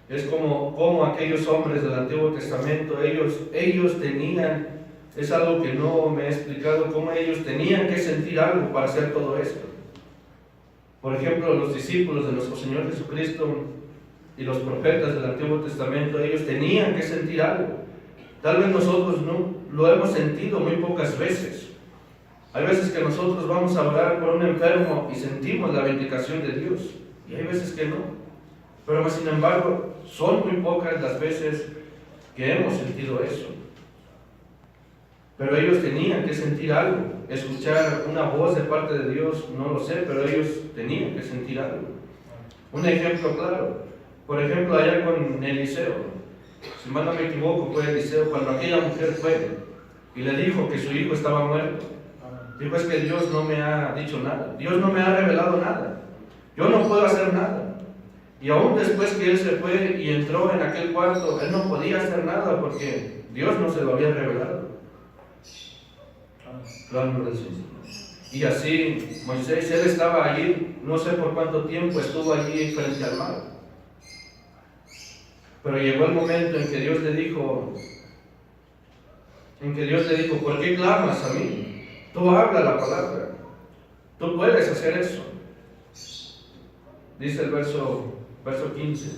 es como aquellos hombres del Antiguo Testamento, ellos tenían, es algo que no me he explicado, cómo ellos tenían que sentir algo para hacer todo esto. Por ejemplo, los discípulos de nuestro Señor Jesucristo y los profetas del Antiguo Testamento, ellos tenían que sentir algo. Tal vez nosotros no lo hemos sentido muy pocas veces. Hay veces que nosotros vamos a orar por un enfermo y sentimos la vindicación de Dios, y hay veces que no. Pero sin embargo, son muy pocas las veces que hemos sentido eso. Pero ellos tenían que sentir algo, escuchar una voz de parte de Dios, no lo sé, pero ellos tenían que sentir algo. Un ejemplo claro, por ejemplo, allá con Eliseo. Si mal no me equivoco, fue Eliseo cuando aquella mujer fue y le dijo que su hijo estaba muerto. Dijo: es que Dios no me ha dicho nada, Dios no me ha revelado nada, yo no puedo hacer nada. Y aún después que él se fue y entró en aquel cuarto, él no podía hacer nada porque Dios no se lo había revelado. Claro, nombre del Señor. Y así Moisés, él estaba allí, no sé por cuánto tiempo estuvo allí frente al mar. Pero llegó el momento en que Dios le dijo, ¿por qué clamas a mí? Tú habla la palabra, tú puedes hacer eso. Dice el verso 15.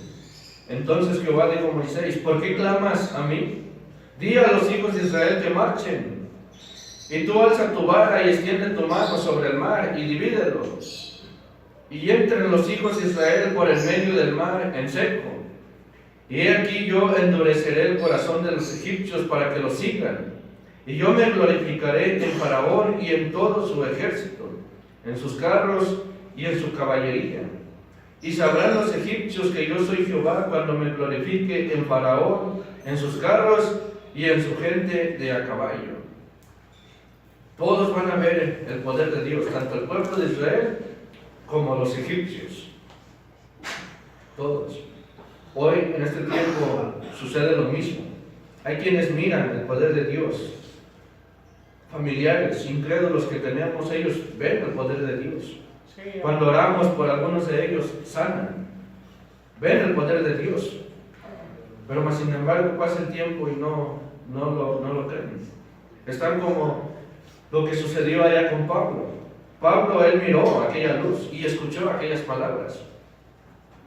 Entonces Jehová dijo a Moisés: ¿por qué clamas a mí? Di a los hijos de Israel que marchen. Y tú alza tu vara y extiende tu mano sobre el mar y divídelo. Y entren los hijos de Israel por el medio del mar en seco. Y he aquí yo endureceré el corazón de los egipcios para que los sigan. Y yo me glorificaré en Faraón y en todo su ejército, en sus carros y en su caballería. Y sabrán los egipcios que yo soy Jehová cuando me glorifique en Faraón, en sus carros y en su gente de a caballo. Todos van a ver el poder de Dios, tanto el pueblo de Israel como los egipcios. Todos. Hoy, en este tiempo, sucede lo mismo. Hay quienes miran el poder de Dios. Familiares, incrédulos que tenemos, ellos ven el poder de Dios. Cuando oramos por algunos de ellos, sanan. Ven el poder de Dios. Pero más sin embargo pasa el tiempo y no lo creen. Están como lo que sucedió allá con Pablo. Pablo, él miró aquella luz y escuchó aquellas palabras.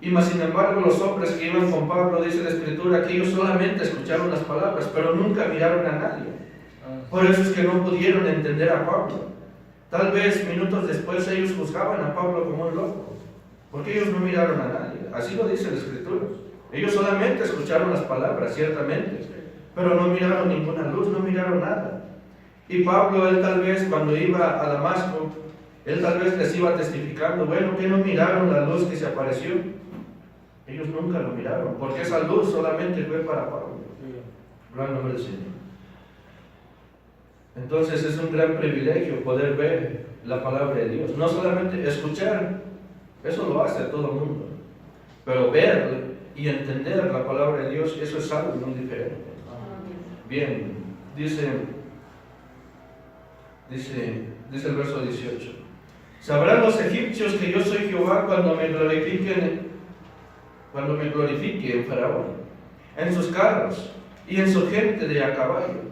Y más sin embargo los hombres que iban con Pablo, dice la Escritura, que ellos solamente escucharon las palabras, pero nunca miraron a nadie. Por eso es que no pudieron entender a Pablo. Tal vez minutos después ellos juzgaban a Pablo como un loco, porque ellos no miraron a nadie. Así lo dice la Escritura. Ellos solamente escucharon las palabras, ciertamente, pero no miraron ninguna luz, no miraron nada. Y Pablo, él tal vez cuando iba a Damasco, él tal vez les iba testificando, bueno, que no miraron la luz que se apareció. Ellos nunca lo miraron, porque esa luz solamente fue para Pablo. Gran nombre del Señor. Entonces es un gran privilegio poder ver la palabra de Dios. No solamente escuchar, eso lo hace todo el mundo, pero ver y entender la palabra de Dios, eso es algo muy diferente. Bien, dice el verso 18: sabrán los egipcios que yo soy Jehová cuando me glorifique en Faraón, en sus carros y en su gente de a caballo.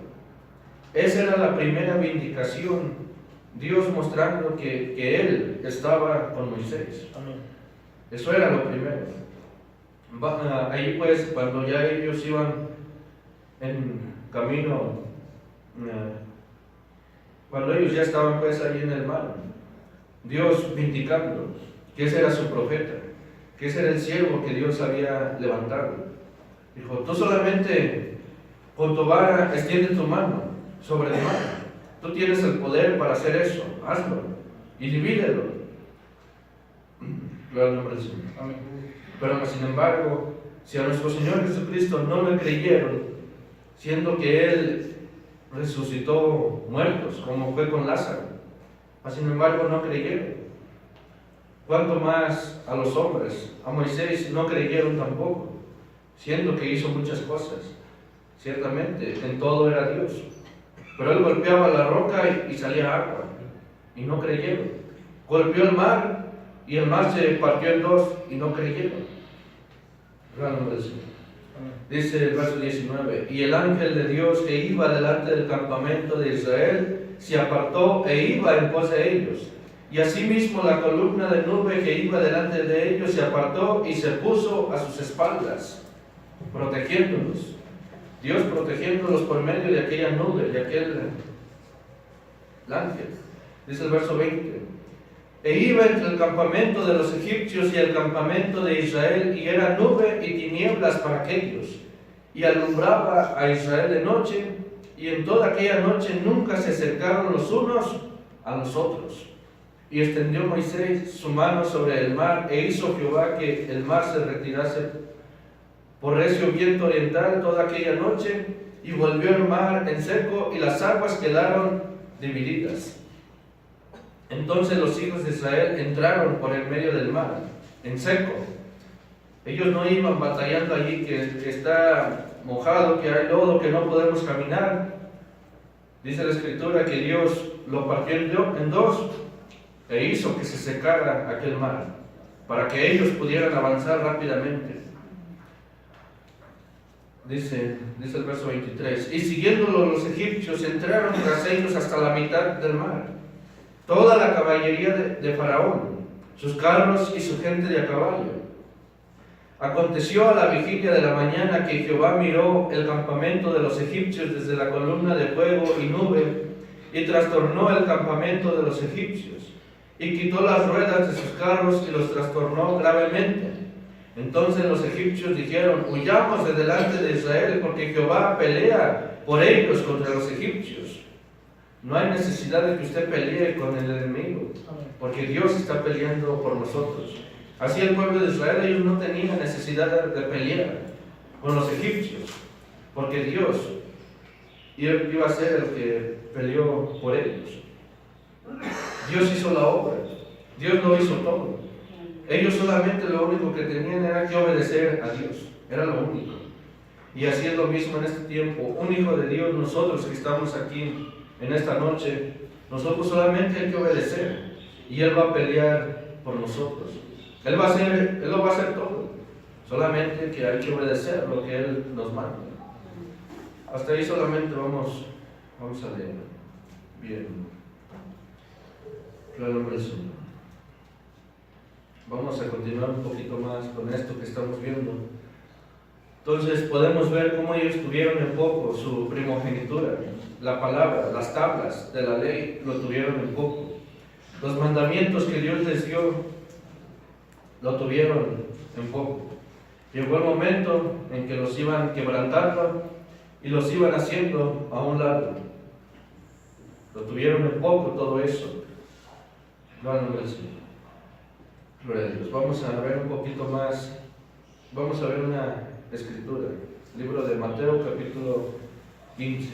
Esa era la primera vindicación, Dios mostrando que Él estaba con Moisés. Eso era lo primero. Ahí pues, cuando ya ellos iban en camino, cuando ellos ya estaban pues ahí en el mar, Dios vindicando que ese era su profeta, que ese era el siervo que Dios había levantado. Dijo: tú solamente con tu vara extiende tu mano sobre el mar Tú tienes el poder para hacer eso, hazlo y divídelo. Gloria al nombre del Señor. Amén. Pero sin embargo, si a nuestro Señor Jesucristo no le creyeron, siendo que Él resucitó muertos, como fue con Lázaro, sin embargo no creyeron. ¿Cuánto más a los hombres? A Moisés no creyeron tampoco, siendo que hizo muchas cosas. Ciertamente, en todo era Dios. Pero Él golpeaba la roca y salía agua, y no creyeron. Golpeó el mar, y el mar se partió en dos, y no creyeron. Gran nombre del Señor. Dice el verso 19: y el ángel de Dios que iba delante del campamento de Israel se apartó e iba en pos de ellos. Y asimismo la columna de nube que iba delante de ellos se apartó y se puso a sus espaldas, protegiéndolos. Dios protegiéndolos por medio de aquella nube, de aquel ángel. Dice el verso 20: e iba entre el campamento de los egipcios y el campamento de Israel, y era nube y tinieblas para aquellos, y alumbraba a Israel de noche, y en toda aquella noche nunca se acercaron los unos a los otros. Y extendió Moisés su mano sobre el mar, e hizo Jehová que el mar se retirase por recio viento oriental toda aquella noche, y volvió el mar en seco, y las aguas quedaron divididas. Entonces los hijos de Israel entraron por el medio del mar, en seco. Ellos no iban batallando allí, que está mojado, que hay lodo, que no podemos caminar. Dice la Escritura que Dios lo partió en dos, e hizo que se secara aquel mar, para que ellos pudieran avanzar rápidamente. Dice el verso 23: y siguiéndolo los egipcios entraron tras ellos hasta la mitad del mar, toda la caballería de Faraón, sus carros y su gente de a caballo. Aconteció a la vigilia de la mañana que Jehová miró el campamento de los egipcios desde la columna de fuego y nube, y trastornó el campamento de los egipcios, y quitó las ruedas de sus carros y los trastornó gravemente. Entonces los egipcios dijeron: huyamos de delante de Israel, porque Jehová pelea por ellos contra los egipcios. No hay necesidad de que usted pelee con el enemigo, porque Dios está peleando por nosotros. Así el pueblo de Israel, ellos no tenían necesidad de pelear con los egipcios, porque Dios iba a ser el que peleó por ellos. Dios hizo la obra, Dios lo hizo todo. Ellos solamente lo único que tenían era que obedecer a Dios, era lo único. Y así es lo mismo en este tiempo. Un hijo de Dios, nosotros que estamos aquí en esta noche, nosotros solamente hay que obedecer, y Él va a pelear por nosotros. Él lo va a hacer todo, solamente que hay que obedecer lo que Él nos manda. Hasta ahí solamente vamos a leer. Bien. Claro, nombre del Señor. Vamos a continuar un poquito más con esto que estamos viendo. Entonces podemos ver cómo ellos tuvieron en poco su primogenitura, la palabra, las tablas de la ley lo tuvieron en poco. Los mandamientos que Dios les dio lo tuvieron en poco. Llegó el momento en que los iban quebrantando y los iban haciendo a un lado. Lo tuvieron en poco todo eso. Gloria al Señor. Gloria a Dios. Vamos a ver un poquito más. Vamos a ver una escritura. Libro de Mateo, capítulo 15.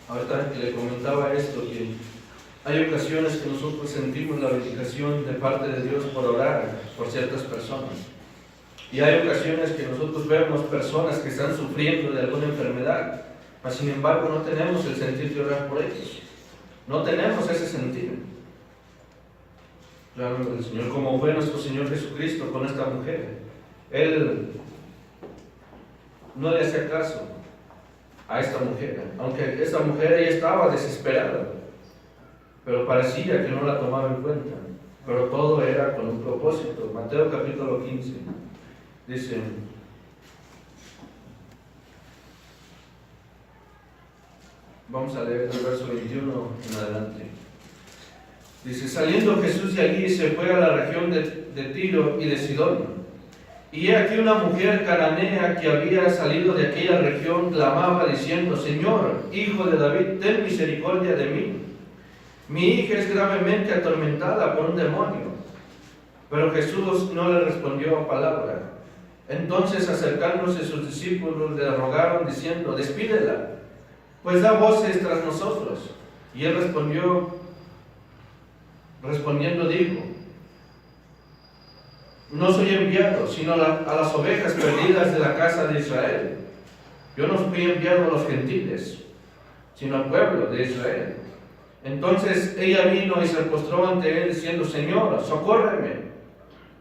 Ahorita que le comentaba esto, que hay ocasiones que nosotros sentimos la bendición de parte de Dios por orar por ciertas personas. Y hay ocasiones que nosotros vemos personas que están sufriendo de alguna enfermedad, mas sin embargo no tenemos el sentir de orar por ellos. No tenemos ese sentir. Realmente el Señor, como fue nuestro Señor Jesucristo con esta mujer, Él no le hacía caso a esta mujer, aunque esta mujer ella estaba desesperada, pero parecía que no la tomaba en cuenta, pero todo era con un propósito. Mateo capítulo 15 dice: Vamos a leer el verso 21 en adelante. Dice, saliendo Jesús de allí se fue a la región de Tiro y de Sidón. Y he aquí una mujer cananea que había salido de aquella región clamaba diciendo, Señor, Hijo de David, ten misericordia de mí. Mi hija es gravemente atormentada por un demonio. Pero Jesús no le respondió palabra. Entonces acercándose sus discípulos le rogaron diciendo, despídela, pues da voces tras nosotros. Y él respondiendo dijo, no soy enviado, sino a las ovejas perdidas de la casa de Israel. Yo no fui enviado a los gentiles, sino al pueblo de Israel. Entonces ella vino y se postró ante él diciendo, Señor, socórreme.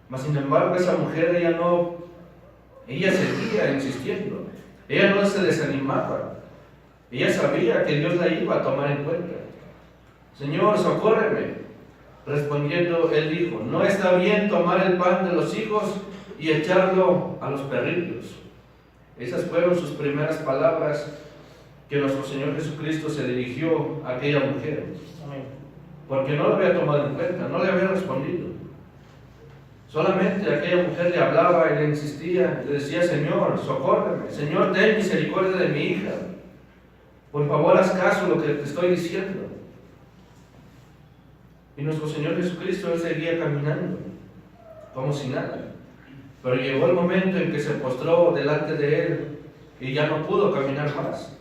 Mas sin embargo esa mujer, ella seguía insistiendo. Ella no se desanimaba. Ella sabía que Dios la iba a tomar en cuenta. Señor, socórreme. Respondiendo, él dijo, no está bien tomar el pan de los hijos y echarlo a los perrillos. Esas fueron sus primeras palabras que nuestro Señor Jesucristo se dirigió a aquella mujer. Porque no lo había tomado en cuenta, no le había respondido. Solamente aquella mujer le hablaba y le insistía, le decía, Señor, socórreme, Señor, ten misericordia de mi hija. Por favor, haz caso a lo que te estoy diciendo. Y nuestro Señor Jesucristo, él seguía caminando, como si nada. Pero llegó el momento en que se postró delante de él y ya no pudo caminar más.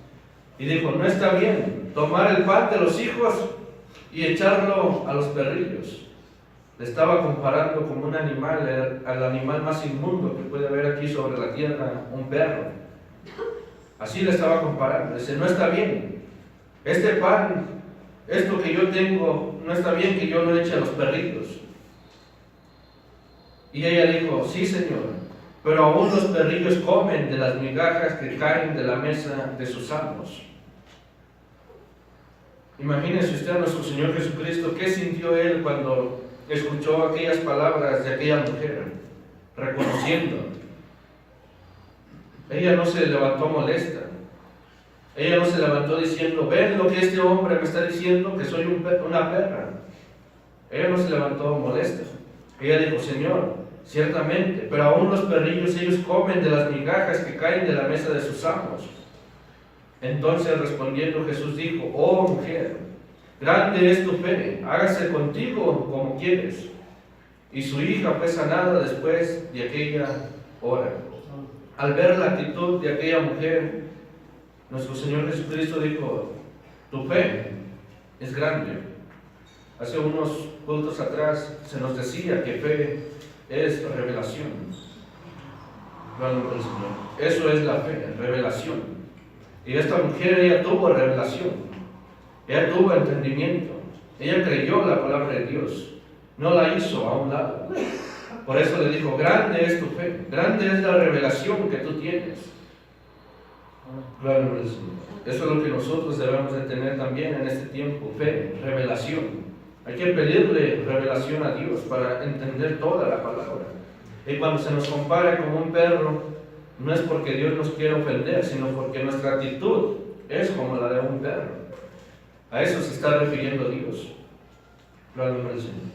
Y dijo, no está bien tomar el pan de los hijos y echarlo a los perrillos. Le estaba comparando como un animal, al animal más inmundo que puede haber aquí sobre la tierra, un perro. Así le estaba comparando. Dice, no está bien. Este pan, esto que yo tengo, no está bien que yo lo eche a los perritos. Y ella dijo, sí, Señor, pero aún los perrillos comen de las migajas que caen de la mesa de sus amos. Imagínese usted a nuestro Señor Jesucristo, ¿qué sintió él cuando escuchó aquellas palabras de aquella mujer, reconociendo? Ella no se levantó molesta. Ella no se levantó diciendo, ven lo que este hombre me está diciendo, que soy una perra. Ella no se levantó molesta. Ella dijo, Señor, ciertamente, pero aún los perrillos, ellos comen de las migajas que caen de la mesa de sus amos. Entonces respondiendo Jesús dijo, oh mujer, grande es tu fe, hágase contigo como quieres. Y su hija fue sanada después de aquella hora. Al ver la actitud de aquella mujer, nuestro Señor Jesucristo dijo, tu fe es grande. Hace unos cultos atrás se nos decía que fe es revelación. Eso es la fe, revelación. Y esta mujer, ella tuvo revelación, ella tuvo entendimiento, ella creyó la palabra de Dios, no la hizo a un lado. Por eso le dijo, grande es tu fe, grande es la revelación que tú tienes. Eso es lo que nosotros debemos de tener también en este tiempo, fe, revelación. Hay que pedirle revelación a Dios para entender toda la palabra. Y cuando se nos compara como un perro, no es porque Dios nos quiera ofender, sino porque nuestra actitud es como la de un perro. A eso se está refiriendo Dios. Gloria al Señor.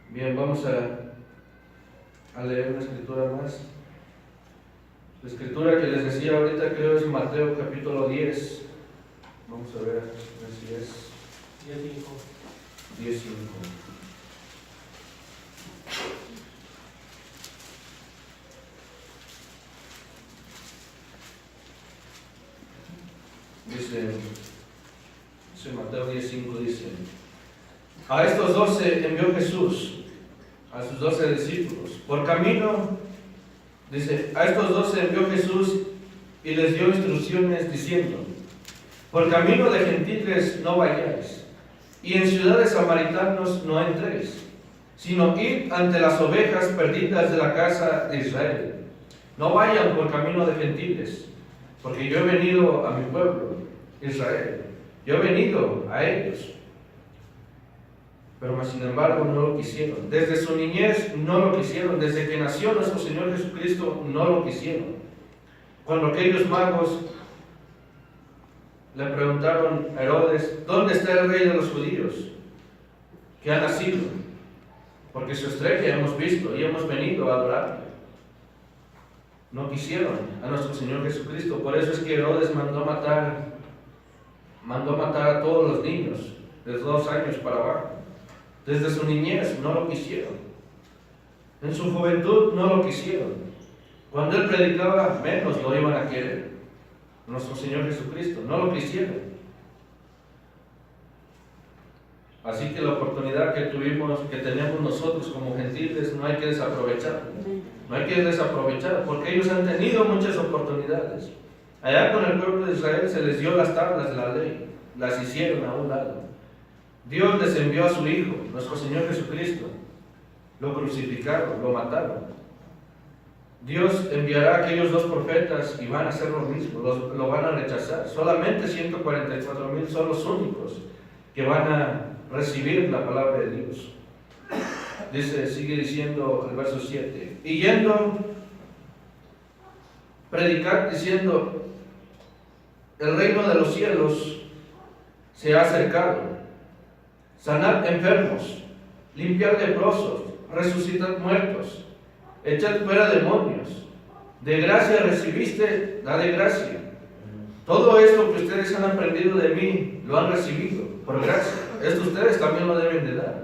Bien, vamos a leer una escritura más. La escritura que les decía ahorita creo es Mateo capítulo 10. Vamos a ver si es 10:5. Dice Mateo 10:5, dice, a estos 12 envió Jesús, a sus 12 discípulos, por camino, dice, a estos 12 envió Jesús y les dio instrucciones diciendo, por camino de gentiles no vayáis, y en ciudades samaritanos no entréis, sino id ante las ovejas perdidas de la casa de Israel. No vayan por camino de gentiles, porque yo he venido a mi pueblo, Israel. Yo he venido a ellos. Pero sin embargo no lo quisieron. Desde su niñez no lo quisieron. Desde que nació nuestro Señor Jesucristo no lo quisieron. Cuando aquellos magos le preguntaron a Herodes, ¿dónde está el rey de los judíos que ha nacido? Porque su estrella hemos visto y hemos venido a adorarle. No quisieron a nuestro Señor Jesucristo, por eso es que Herodes mandó matar a todos los niños, desde 2 años para abajo. Desde su niñez no lo quisieron. En su juventud no lo quisieron. Cuando él predicaba, menos lo iban a querer. Nuestro Señor Jesucristo, no lo quisieron. Así que la oportunidad que tenemos nosotros como gentiles, no hay que desaprovechar. No hay que desaprovechar, porque ellos han tenido muchas oportunidades. Allá con el pueblo de Israel se les dio las tablas de la ley, las hicieron a un lado. Dios les envió a su Hijo, nuestro Señor Jesucristo. Lo crucificaron, lo mataron. Dios enviará a aquellos 2 profetas y van a hacer lo mismo, lo van a rechazar. Solamente 144,000 son los únicos que van a recibir la palabra de Dios. Sigue diciendo el verso 7. Y yendo, predicar diciendo, el reino de los cielos se ha acercado. Sanad enfermos, limpiad leprosos, resucitad muertos, echad fuera demonios. De gracia recibiste, da de gracia. Todo esto que ustedes han aprendido de mí, lo han recibido por gracia. Esto ustedes también lo deben de dar.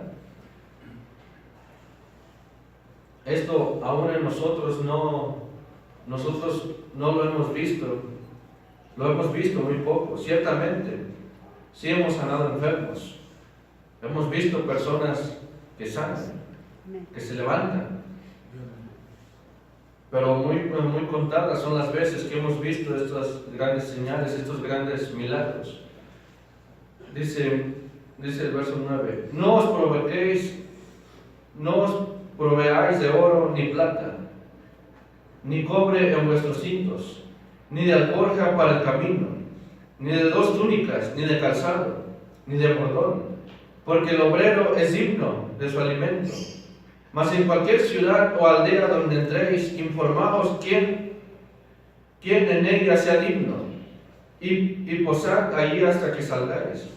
Esto aún en nosotros no lo hemos visto. Lo hemos visto muy poco. Ciertamente, sí hemos sanado enfermos. Hemos visto personas que sanan, que se levantan. Pero muy contadas son las veces que hemos visto estas grandes señales, estos grandes milagros. Dice el verso 9, no os proveáis de oro ni plata, ni cobre en vuestros cintos, ni de alforja para el camino, ni de 2 túnicas, ni de calzado, ni de bordón, porque el obrero es digno de su alimento. Mas en cualquier ciudad o aldea donde entréis, informaos quién en ella sea digno, y posad allí hasta que salgáis.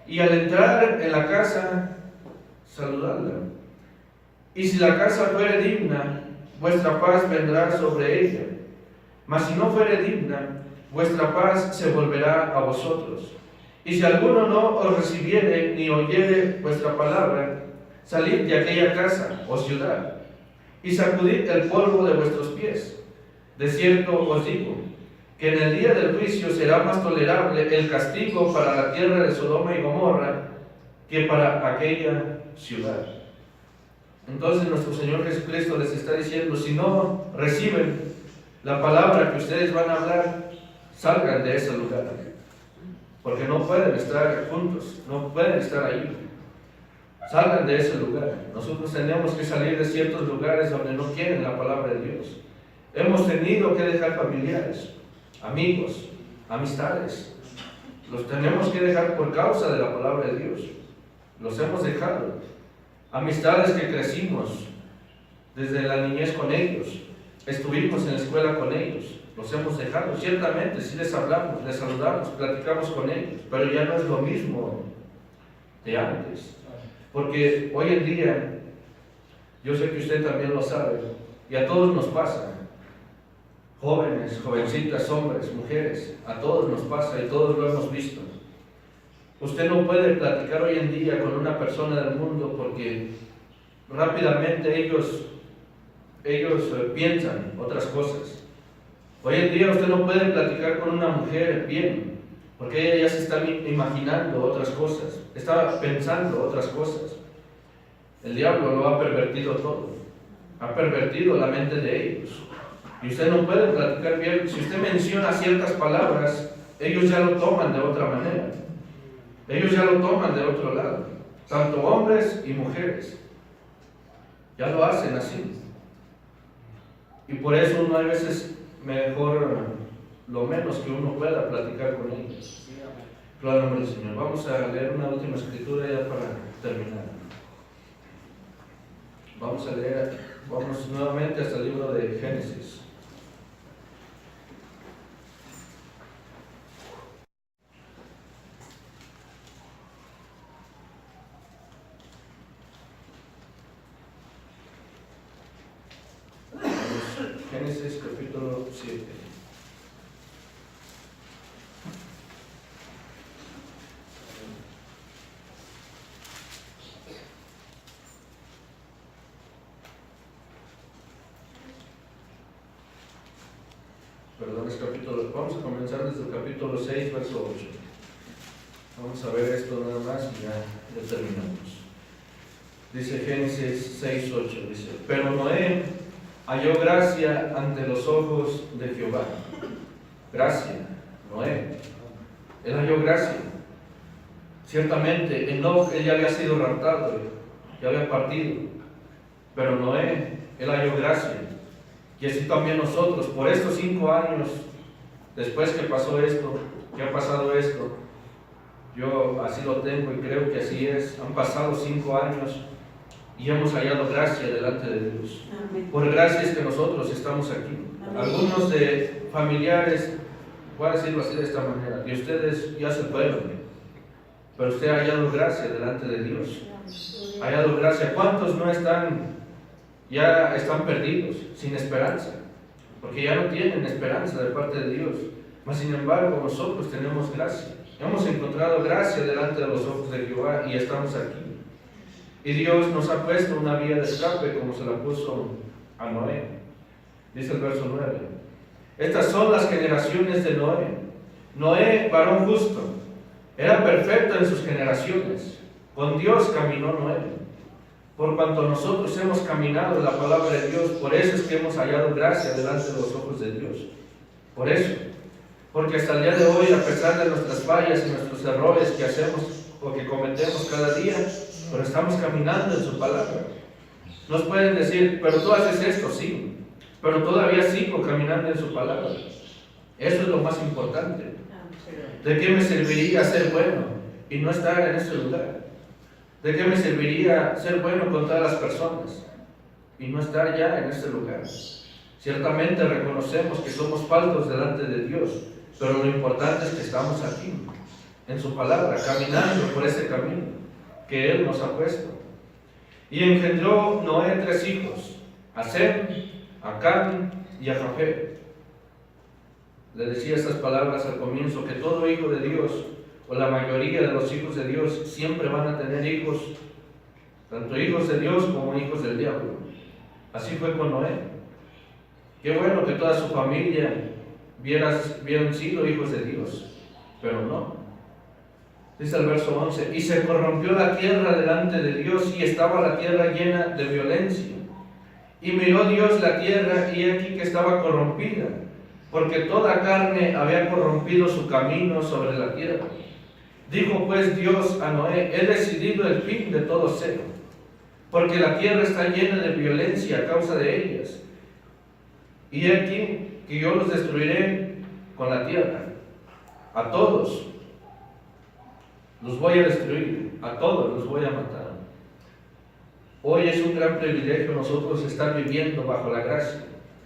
Y al entrar en la casa, saludadla. Y si la casa fuere digna, vuestra paz vendrá sobre ella. Mas si no fuere digna, vuestra paz se volverá a vosotros. Y si alguno no os recibiere ni oyere vuestra palabra, salid de aquella casa o ciudad, y sacudid el polvo de vuestros pies. De cierto os digo, que en el día del juicio será más tolerable el castigo para la tierra de Sodoma y Gomorra que para aquella ciudad. Entonces nuestro Señor Jesucristo les está diciendo, si no reciben la palabra que ustedes van a hablar, salgan de ese lugar, porque no pueden estar juntos, no pueden estar ahí. Salgan de ese lugar. Nosotros tenemos que salir de ciertos lugares donde no quieren la palabra de Dios. Hemos tenido que dejar familiares, amigos, amistades. Los tenemos que dejar por causa de la palabra de Dios. Los hemos dejado. Amistades que crecimos desde la niñez con ellos. Estuvimos en la escuela con ellos. Los hemos dejado. Ciertamente, sí les hablamos, les saludamos, platicamos con ellos. Pero ya no es lo mismo de antes. Porque hoy en día, yo sé que usted también lo sabe, y a todos nos pasa, jóvenes, jovencitas, hombres, mujeres, a todos nos pasa y todos lo hemos visto. Usted no puede platicar hoy en día con una persona del mundo porque rápidamente ellos piensan otras cosas. Hoy en día usted no puede platicar con una mujer bien, porque ella ya se está imaginando otras cosas, está pensando otras cosas. El diablo lo ha pervertido todo, ha pervertido la mente de ellos. Y usted no puede platicar bien. Si usted menciona ciertas palabras, ellos ya lo toman de otra manera. Ellos ya lo toman de otro lado. Tanto hombres y mujeres. Ya lo hacen así. Y por eso uno a veces mejor lo menos que uno pueda platicar con ellos. Claro, nombre del Señor. Vamos a leer una última escritura ya para terminar. Vamos nuevamente hasta el libro de Génesis. Génesis capítulo 7. Perdón, es capítulo, vamos a comenzar desde el capítulo 6, verso 8. Vamos a ver esto nada más y ya terminamos. Dice Génesis 6, 8, dice, pero Noé halló gracia ante los ojos de Jehová. Gracia, Noé. Él halló gracia. Ciertamente, Enoc, él ya había sido raptado, ya había partido. Pero Noé, él halló gracia. Y así también nosotros, por estos 5 años, después que pasó esto, que ha pasado esto, yo así lo tengo y creo que así es. Han pasado 5 años y hemos hallado gracia delante de Dios. Amén. Por gracia es que nosotros estamos aquí. Amén. Algunos de familiares, voy a decirlo así de esta manera, que ustedes ya se fueron, pero usted ha hallado gracia delante de Dios. Ha hallado gracia. ¿Cuántos no están, ya están perdidos, sin esperanza? Porque ya no tienen esperanza de parte de Dios. Mas sin embargo, nosotros tenemos gracia. Hemos encontrado gracia delante de los ojos de Jehová y estamos aquí. Y Dios nos ha puesto una vía de escape como se la puso a Noé. Dice el verso 9. Estas son las generaciones de Noé. Noé, varón justo, era perfecto en sus generaciones. Con Dios caminó Noé. Por cuanto nosotros hemos caminado en la palabra de Dios, por eso es que hemos hallado gracia delante de los ojos de Dios. Por eso. Porque hasta el día de hoy, a pesar de nuestras fallas y nuestros errores que hacemos o que cometemos cada día, pero estamos caminando en su palabra. Nos pueden decir, pero tú haces esto, sí, pero todavía sigo caminando en su palabra. Eso es lo más importante. ¿De qué me serviría ser bueno y no estar en ese lugar? ¿De qué me serviría ser bueno con todas las personas y no estar ya en ese lugar? Ciertamente reconocemos que somos faltos delante de Dios, pero lo importante es que estamos aquí, en su palabra, caminando por ese camino que Él nos ha puesto. Y engendró Noé 3 hijos, a Sem, a Cam y a Jafet. Le decía estas palabras al comienzo, que todo hijo de Dios, o la mayoría de los hijos de Dios, siempre van a tener hijos, tanto hijos de Dios como hijos del diablo. Así fue con Noé. Qué bueno que toda su familia hubieran sido hijos de Dios, pero no. Dice el verso 11, y se corrompió la tierra delante de Dios, y estaba la tierra llena de violencia. Y miró Dios la tierra, y aquí que estaba corrompida, porque toda carne había corrompido su camino sobre la tierra. Dijo pues Dios a Noé, he decidido el fin de todo ser, porque la tierra está llena de violencia a causa de ellas. Y aquí que yo los destruiré con la tierra, a todos los voy a destruir, a todos los voy a matar. Hoy es un gran privilegio nosotros estar viviendo bajo la gracia,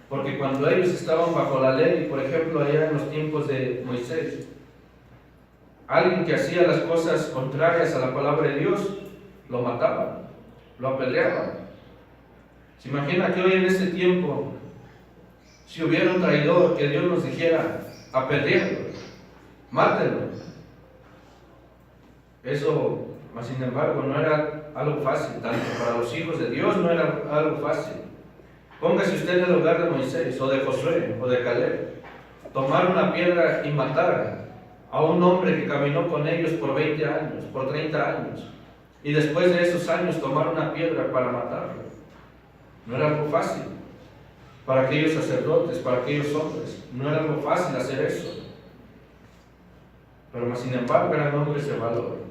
porque cuando ellos estaban bajo la ley, por ejemplo allá en los tiempos de Moisés, alguien que hacía las cosas contrarias a la palabra de Dios, lo mataban, lo apedreaban. ¿Se imagina que hoy en este tiempo, si hubiera un traidor, que Dios nos dijera, apedréalo, mátenlo? Eso, mas sin embargo, no era algo fácil, tanto para los hijos de Dios no era algo fácil. Póngase usted en el lugar de Moisés, o de Josué, o de Caleb. Tomar una piedra y matar a un hombre que caminó con ellos por 20 años, por 30 años, y después de esos años tomar una piedra para matarlo. No era algo fácil. Para aquellos sacerdotes, para aquellos hombres, no era algo fácil hacer eso. Pero sin embargo eran hombres de valor.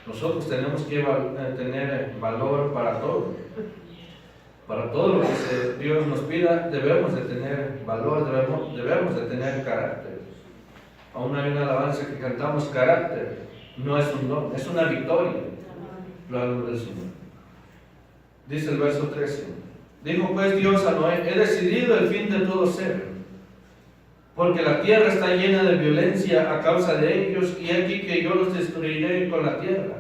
Nosotros tenemos que tener valor para todo. Para todo lo que Dios nos pida, debemos de tener valor, debemos de tener carácter. Aún hay una alabanza que cantamos, carácter no es un don, es una victoria. Gloria al Señor. Dice el verso 13. Dijo pues Dios a Noé, he decidido el fin de todo ser, porque la tierra está llena de violencia a causa de ellos, y aquí que yo los destruiré con la tierra.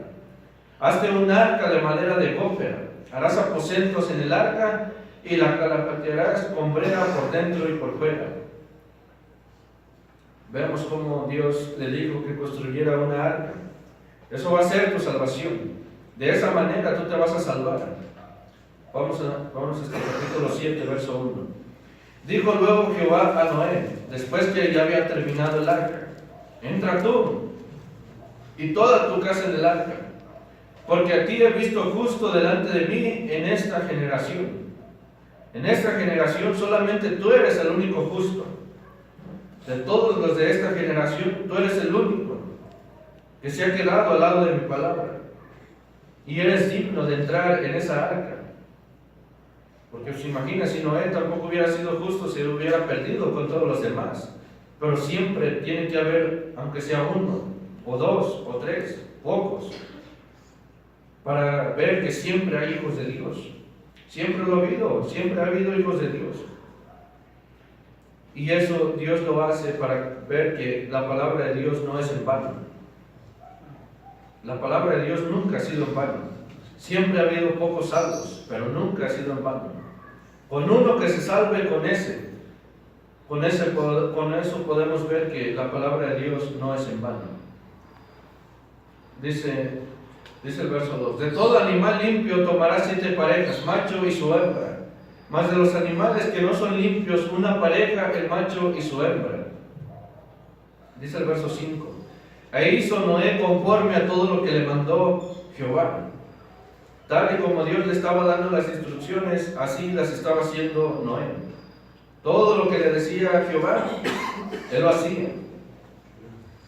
Hazte un arca de madera de gófera, harás aposentos en el arca, y la calafatearás con brea por dentro y por fuera. Vemos cómo Dios le dijo que construyera una arca. Eso va a ser tu salvación. De esa manera tú te vas a salvar. Vamos a este capítulo 7, verso 1. Dijo luego Jehová a Noé, después que ya había terminado el arca: entra tú y toda tu casa en el arca, porque a ti he visto justo delante de mí en esta generación. En esta generación solamente tú eres el único justo. De todos los de esta generación, tú eres el único que se ha quedado al lado de mi palabra. Y eres digno de entrar en esa arca. Porque os imaginas, si Noé tampoco hubiera sido justo, se hubiera perdido con todos los demás. Pero siempre tiene que haber, aunque sea uno, o dos, o tres, pocos, para ver que siempre hay hijos de Dios. Siempre lo ha habido, siempre ha habido hijos de Dios. Y eso Dios lo hace para ver que la palabra de Dios no es en vano. La palabra de Dios nunca ha sido en vano. Siempre ha habido pocos salvos, pero nunca ha sido en vano. Con uno que se salve, con eso podemos ver que la palabra de Dios no es en vano. Dice el verso 2: de todo animal limpio tomarás 7 parejas, macho y su hembra. Mas de los animales que no son limpios, una pareja, el macho y su hembra. Dice el verso 5: e hizo Noé conforme a todo lo que le mandó Jehová. Tal y como Dios le estaba dando las instrucciones, así las estaba haciendo Noé. Todo lo que le decía Jehová, él lo hacía.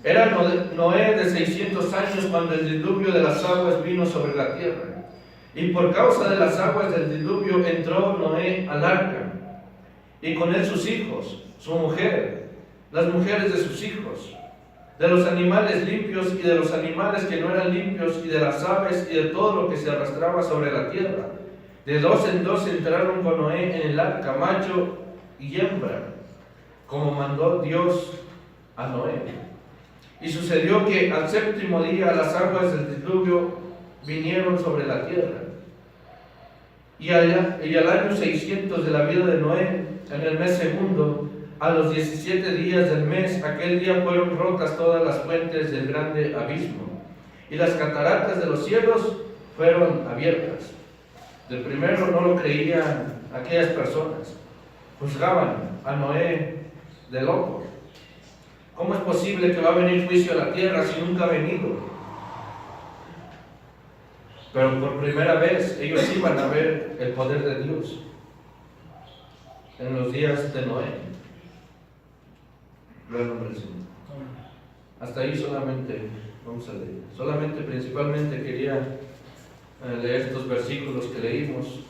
Era Noé de 600 años cuando el diluvio de las aguas vino sobre la tierra. Y por causa de las aguas del diluvio entró Noé al arca, y con él sus hijos, su mujer, las mujeres de sus hijos, de los animales limpios y de los animales que no eran limpios, y de las aves y de todo lo que se arrastraba sobre la tierra. De 2 en 2 entraron con Noé en el arca, macho y hembra, como mandó Dios a Noé. Y sucedió que al 7º día las aguas del diluvio vinieron sobre la tierra. Y al año 600 de la vida de Noé, en el mes segundo, a los 17 días del mes, aquel día fueron rotas todas las fuentes del grande abismo, y las cataratas de los cielos fueron abiertas. Del primero no lo creían aquellas personas. Juzgaban a Noé de loco. ¿Cómo es posible que va a venir juicio a la tierra si nunca ha venido? Pero por primera vez ellos iban a ver el poder de Dios en los días de Noé. Gloria al nombre del Señor. Hasta ahí solamente vamos a leer. Solamente, principalmente quería leer estos versículos que leímos.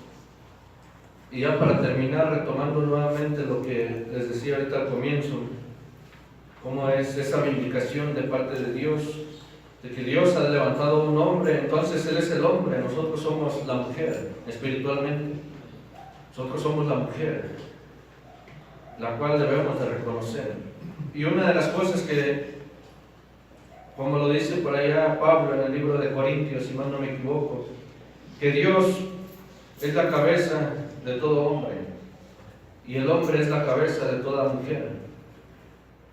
Y ya para terminar, retomando nuevamente lo que les decía ahorita al comienzo, cómo es esa vindicación de parte de Dios, de que Dios ha levantado un hombre, entonces Él es el hombre, nosotros somos la mujer, espiritualmente. Nosotros somos la mujer, la cual debemos de reconocer. Y una de las cosas que, como lo dice por allá Pablo en el libro de Corintios, si mal no me equivoco, que Dios es la cabeza de todo hombre, y el hombre es la cabeza de toda mujer.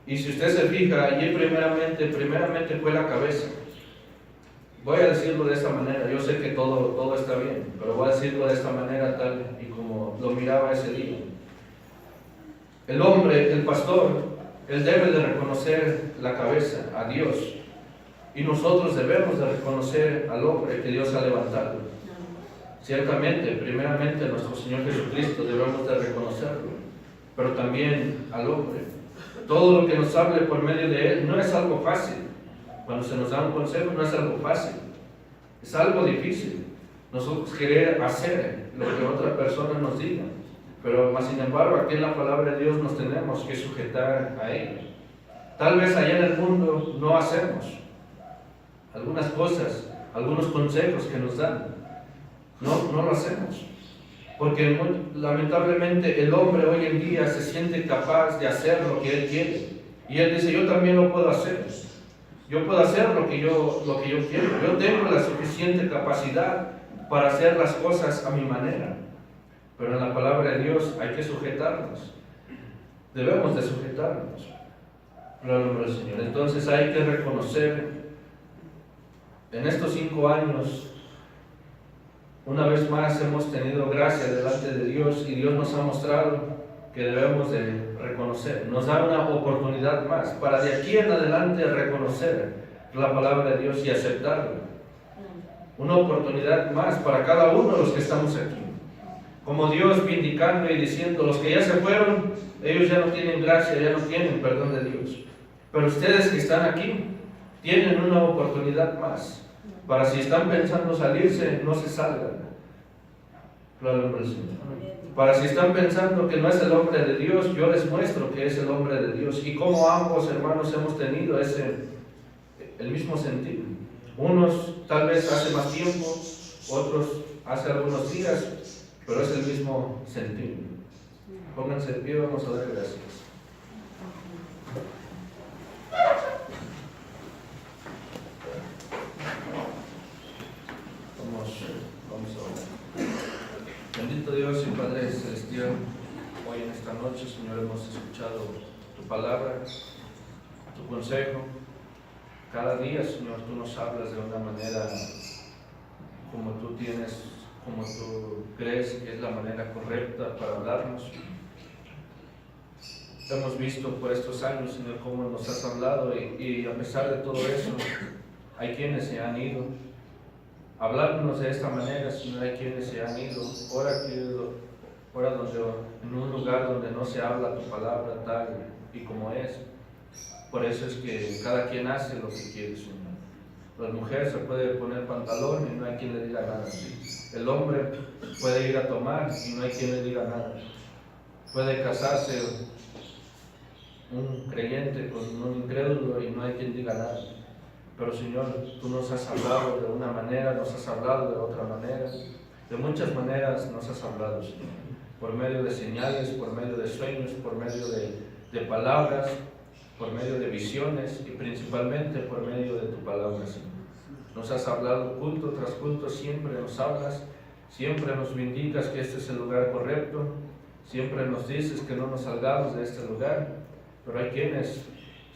Y si usted se fija, allí primeramente fue la cabeza. Voy a decirlo de esta manera, yo sé que todo está bien, pero voy a decirlo de esta manera tal y como lo miraba ese día. El hombre, el pastor, él debe de reconocer la cabeza, a Dios, y nosotros debemos de reconocer al hombre que Dios ha levantado. Ciertamente, primeramente nuestro Señor Jesucristo debemos de reconocerlo, pero también al hombre. Todo lo que nos hable por medio de Él no es algo fácil. Cuando se nos da un consejo no es algo fácil, es algo difícil. Nosotros querer hacer lo que otra persona nos diga, pero más sin embargo aquí en la palabra de Dios nos tenemos que sujetar a ella. Tal vez allá en el mundo no hacemos algunas cosas, algunos consejos que nos dan, no lo hacemos, porque lamentablemente el hombre hoy en día se siente capaz de hacer lo que él quiere, y él dice: yo también lo puedo hacer, yo puedo hacer lo que yo quiero, yo tengo la suficiente capacidad para hacer las cosas a mi manera. pero en la palabra de Dios hay que sujetarnos. Debemos de sujetarnos. Gloria al nombre del Señor. Entonces hay que reconocer, en estos 5 años, una vez más hemos tenido gracia delante de Dios y Dios nos ha mostrado que debemos de reconocer. Nos da una oportunidad más para de aquí en adelante reconocer la palabra de Dios y aceptarla. Una oportunidad más para cada uno de los que estamos aquí. Como Dios vindicando y diciendo, los que ya se fueron, ellos ya no tienen gracia, ya no tienen perdón de Dios. Pero ustedes que están aquí, tienen una oportunidad más, para si están pensando salirse, no se salgan. Gloria al nombre del Señor. Para si están pensando que no es el hombre de Dios, yo les muestro que es el hombre de Dios. Y como ambos hermanos hemos tenido el mismo sentido. Unos tal vez hace más tiempo, otros hace algunos días, pero es el mismo sentido. Pónganse de pie, vamos a dar gracias. Vamos a orar. Bendito Dios y Padre Celestial, hoy en esta noche, Señor, hemos escuchado tu palabra, tu consejo. Cada día, Señor, tú nos hablas de una manera como tú crees que es la manera correcta para hablarnos. Hemos visto por estos años, Señor, cómo nos has hablado y a pesar de todo eso, hay quienes se han ido. Hablándonos de esta manera, Señor, hay quienes se han ido. Ahora en un lugar donde no se habla tu palabra tal y como es. Por eso es que cada quien hace lo que quiere, Señor. La mujer se puede poner pantalón y no hay quien le diga nada. El hombre puede ir a tomar y no hay quien le diga nada. Puede casarse un creyente con un incrédulo y no hay quien diga nada. Pero Señor, tú nos has hablado de una manera, nos has hablado de otra manera. De muchas maneras nos has hablado, Señor. Por medio de señales, por medio de sueños, por medio de palabras, por medio de visiones y principalmente por medio de tu palabra, Señor. Nos has hablado culto tras culto, siempre nos hablas, siempre nos indicas que este es el lugar correcto, siempre nos dices que no nos salgamos de este lugar, pero hay quienes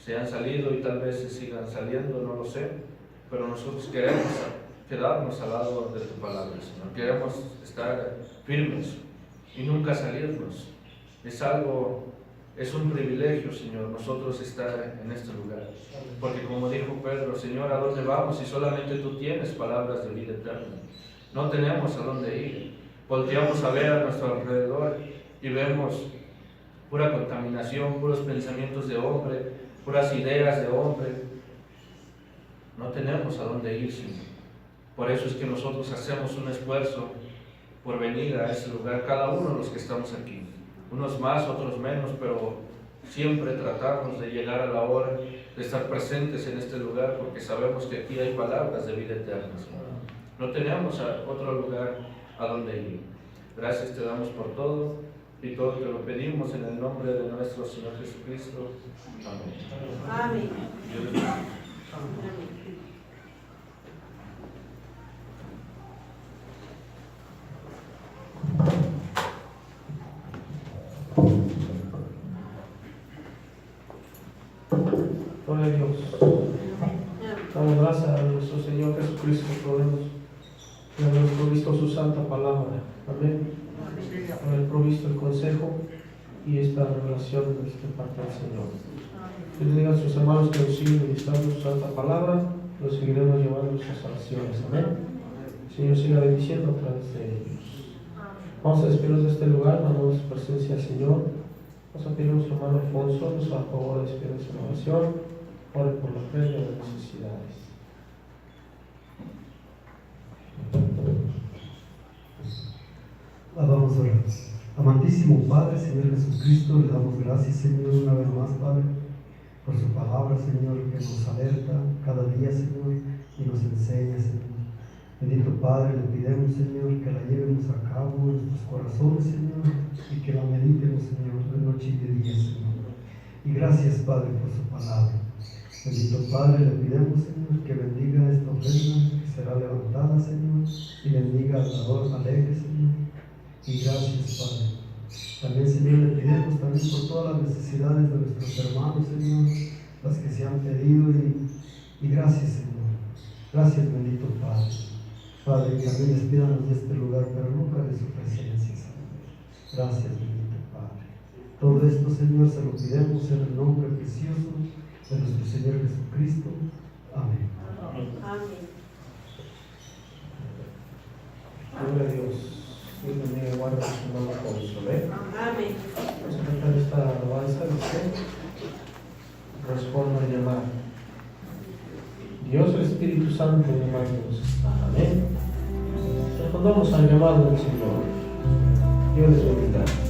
se han salido y tal vez se sigan saliendo, no lo sé, pero nosotros queremos quedarnos al lado de tu palabra, Señor. Queremos estar firmes y nunca salirnos. Es un privilegio, Señor, nosotros estar en este lugar. Porque como dijo Pedro, Señor, ¿a dónde vamos si solamente tú tienes palabras de vida eterna? No tenemos a dónde ir. Volteamos a ver a nuestro alrededor y vemos pura contaminación, puros pensamientos de hombre, puras ideas de hombre. No tenemos a dónde ir, Señor. Por eso es que nosotros hacemos un esfuerzo por venir a ese lugar, cada uno de los que estamos aquí. Unos más, otros menos, pero siempre tratamos de llegar a la hora de estar presentes en este lugar, porque sabemos que aquí hay palabras de vida eterna, Señor. No tenemos otro lugar a donde ir. Gracias te damos por todo y todo te lo pedimos en el nombre de nuestro Señor Jesucristo. Amén. Amén. Dios les bendiga. Amén. Gloria a Dios. Damos gracias a nuestro Señor Jesucristo por habernos provisto su santa palabra. Amén. Por haber provisto el consejo y esta revelación de parte del Señor. Que le digan a sus hermanos que nos siguen ministrando su santa palabra, los seguiremos llevando nuestras oraciones. Amén. El Señor siga bendiciendo a través de ellos. Vamos a despedirnos de este lugar, damos presencia al Señor. Vamos a pedir a nuestro hermano Alfonso, nos a favor de despedirnos en oración. Ore por la fe y las necesidades. Vamos a orar. Amantísimo Padre, Señor Jesucristo, le damos gracias, Señor, una vez más, Padre, por su palabra, Señor, que nos alerta cada día, Señor, y nos enseña, Señor. Bendito Padre, le pidemos, Señor, que la llevemos a cabo en nuestros corazones, Señor, y que la meditemos, Señor, de noche y de día, Señor. Y gracias, Padre, por su palabra. Bendito Padre, le pidemos, Señor, que bendiga esta ofrenda que será levantada, Señor, y bendiga al dador alegre, Señor. Y gracias, También, Señor, le pedimos también por todas las necesidades de nuestros hermanos, Señor, las que se han pedido y gracias, Señor. Gracias, bendito Padre. Padre, que también despídanos de este lugar, pero nunca de su presencia, Señor. Gracias, bendito Padre. Todo esto, Señor, se lo pidemos en el nombre precioso de nuestro Señor Jesucristo. Amén. Amén. Gloria a Dios. Dios bendiga y guarde su nombre con su amén. Amén. Vamos a cantar esta alabanza, dice: responda al llamado. Dios, el Espíritu Santo, llamarnos. Amén. Respondamos al llamado del Señor. Dios les bendiga.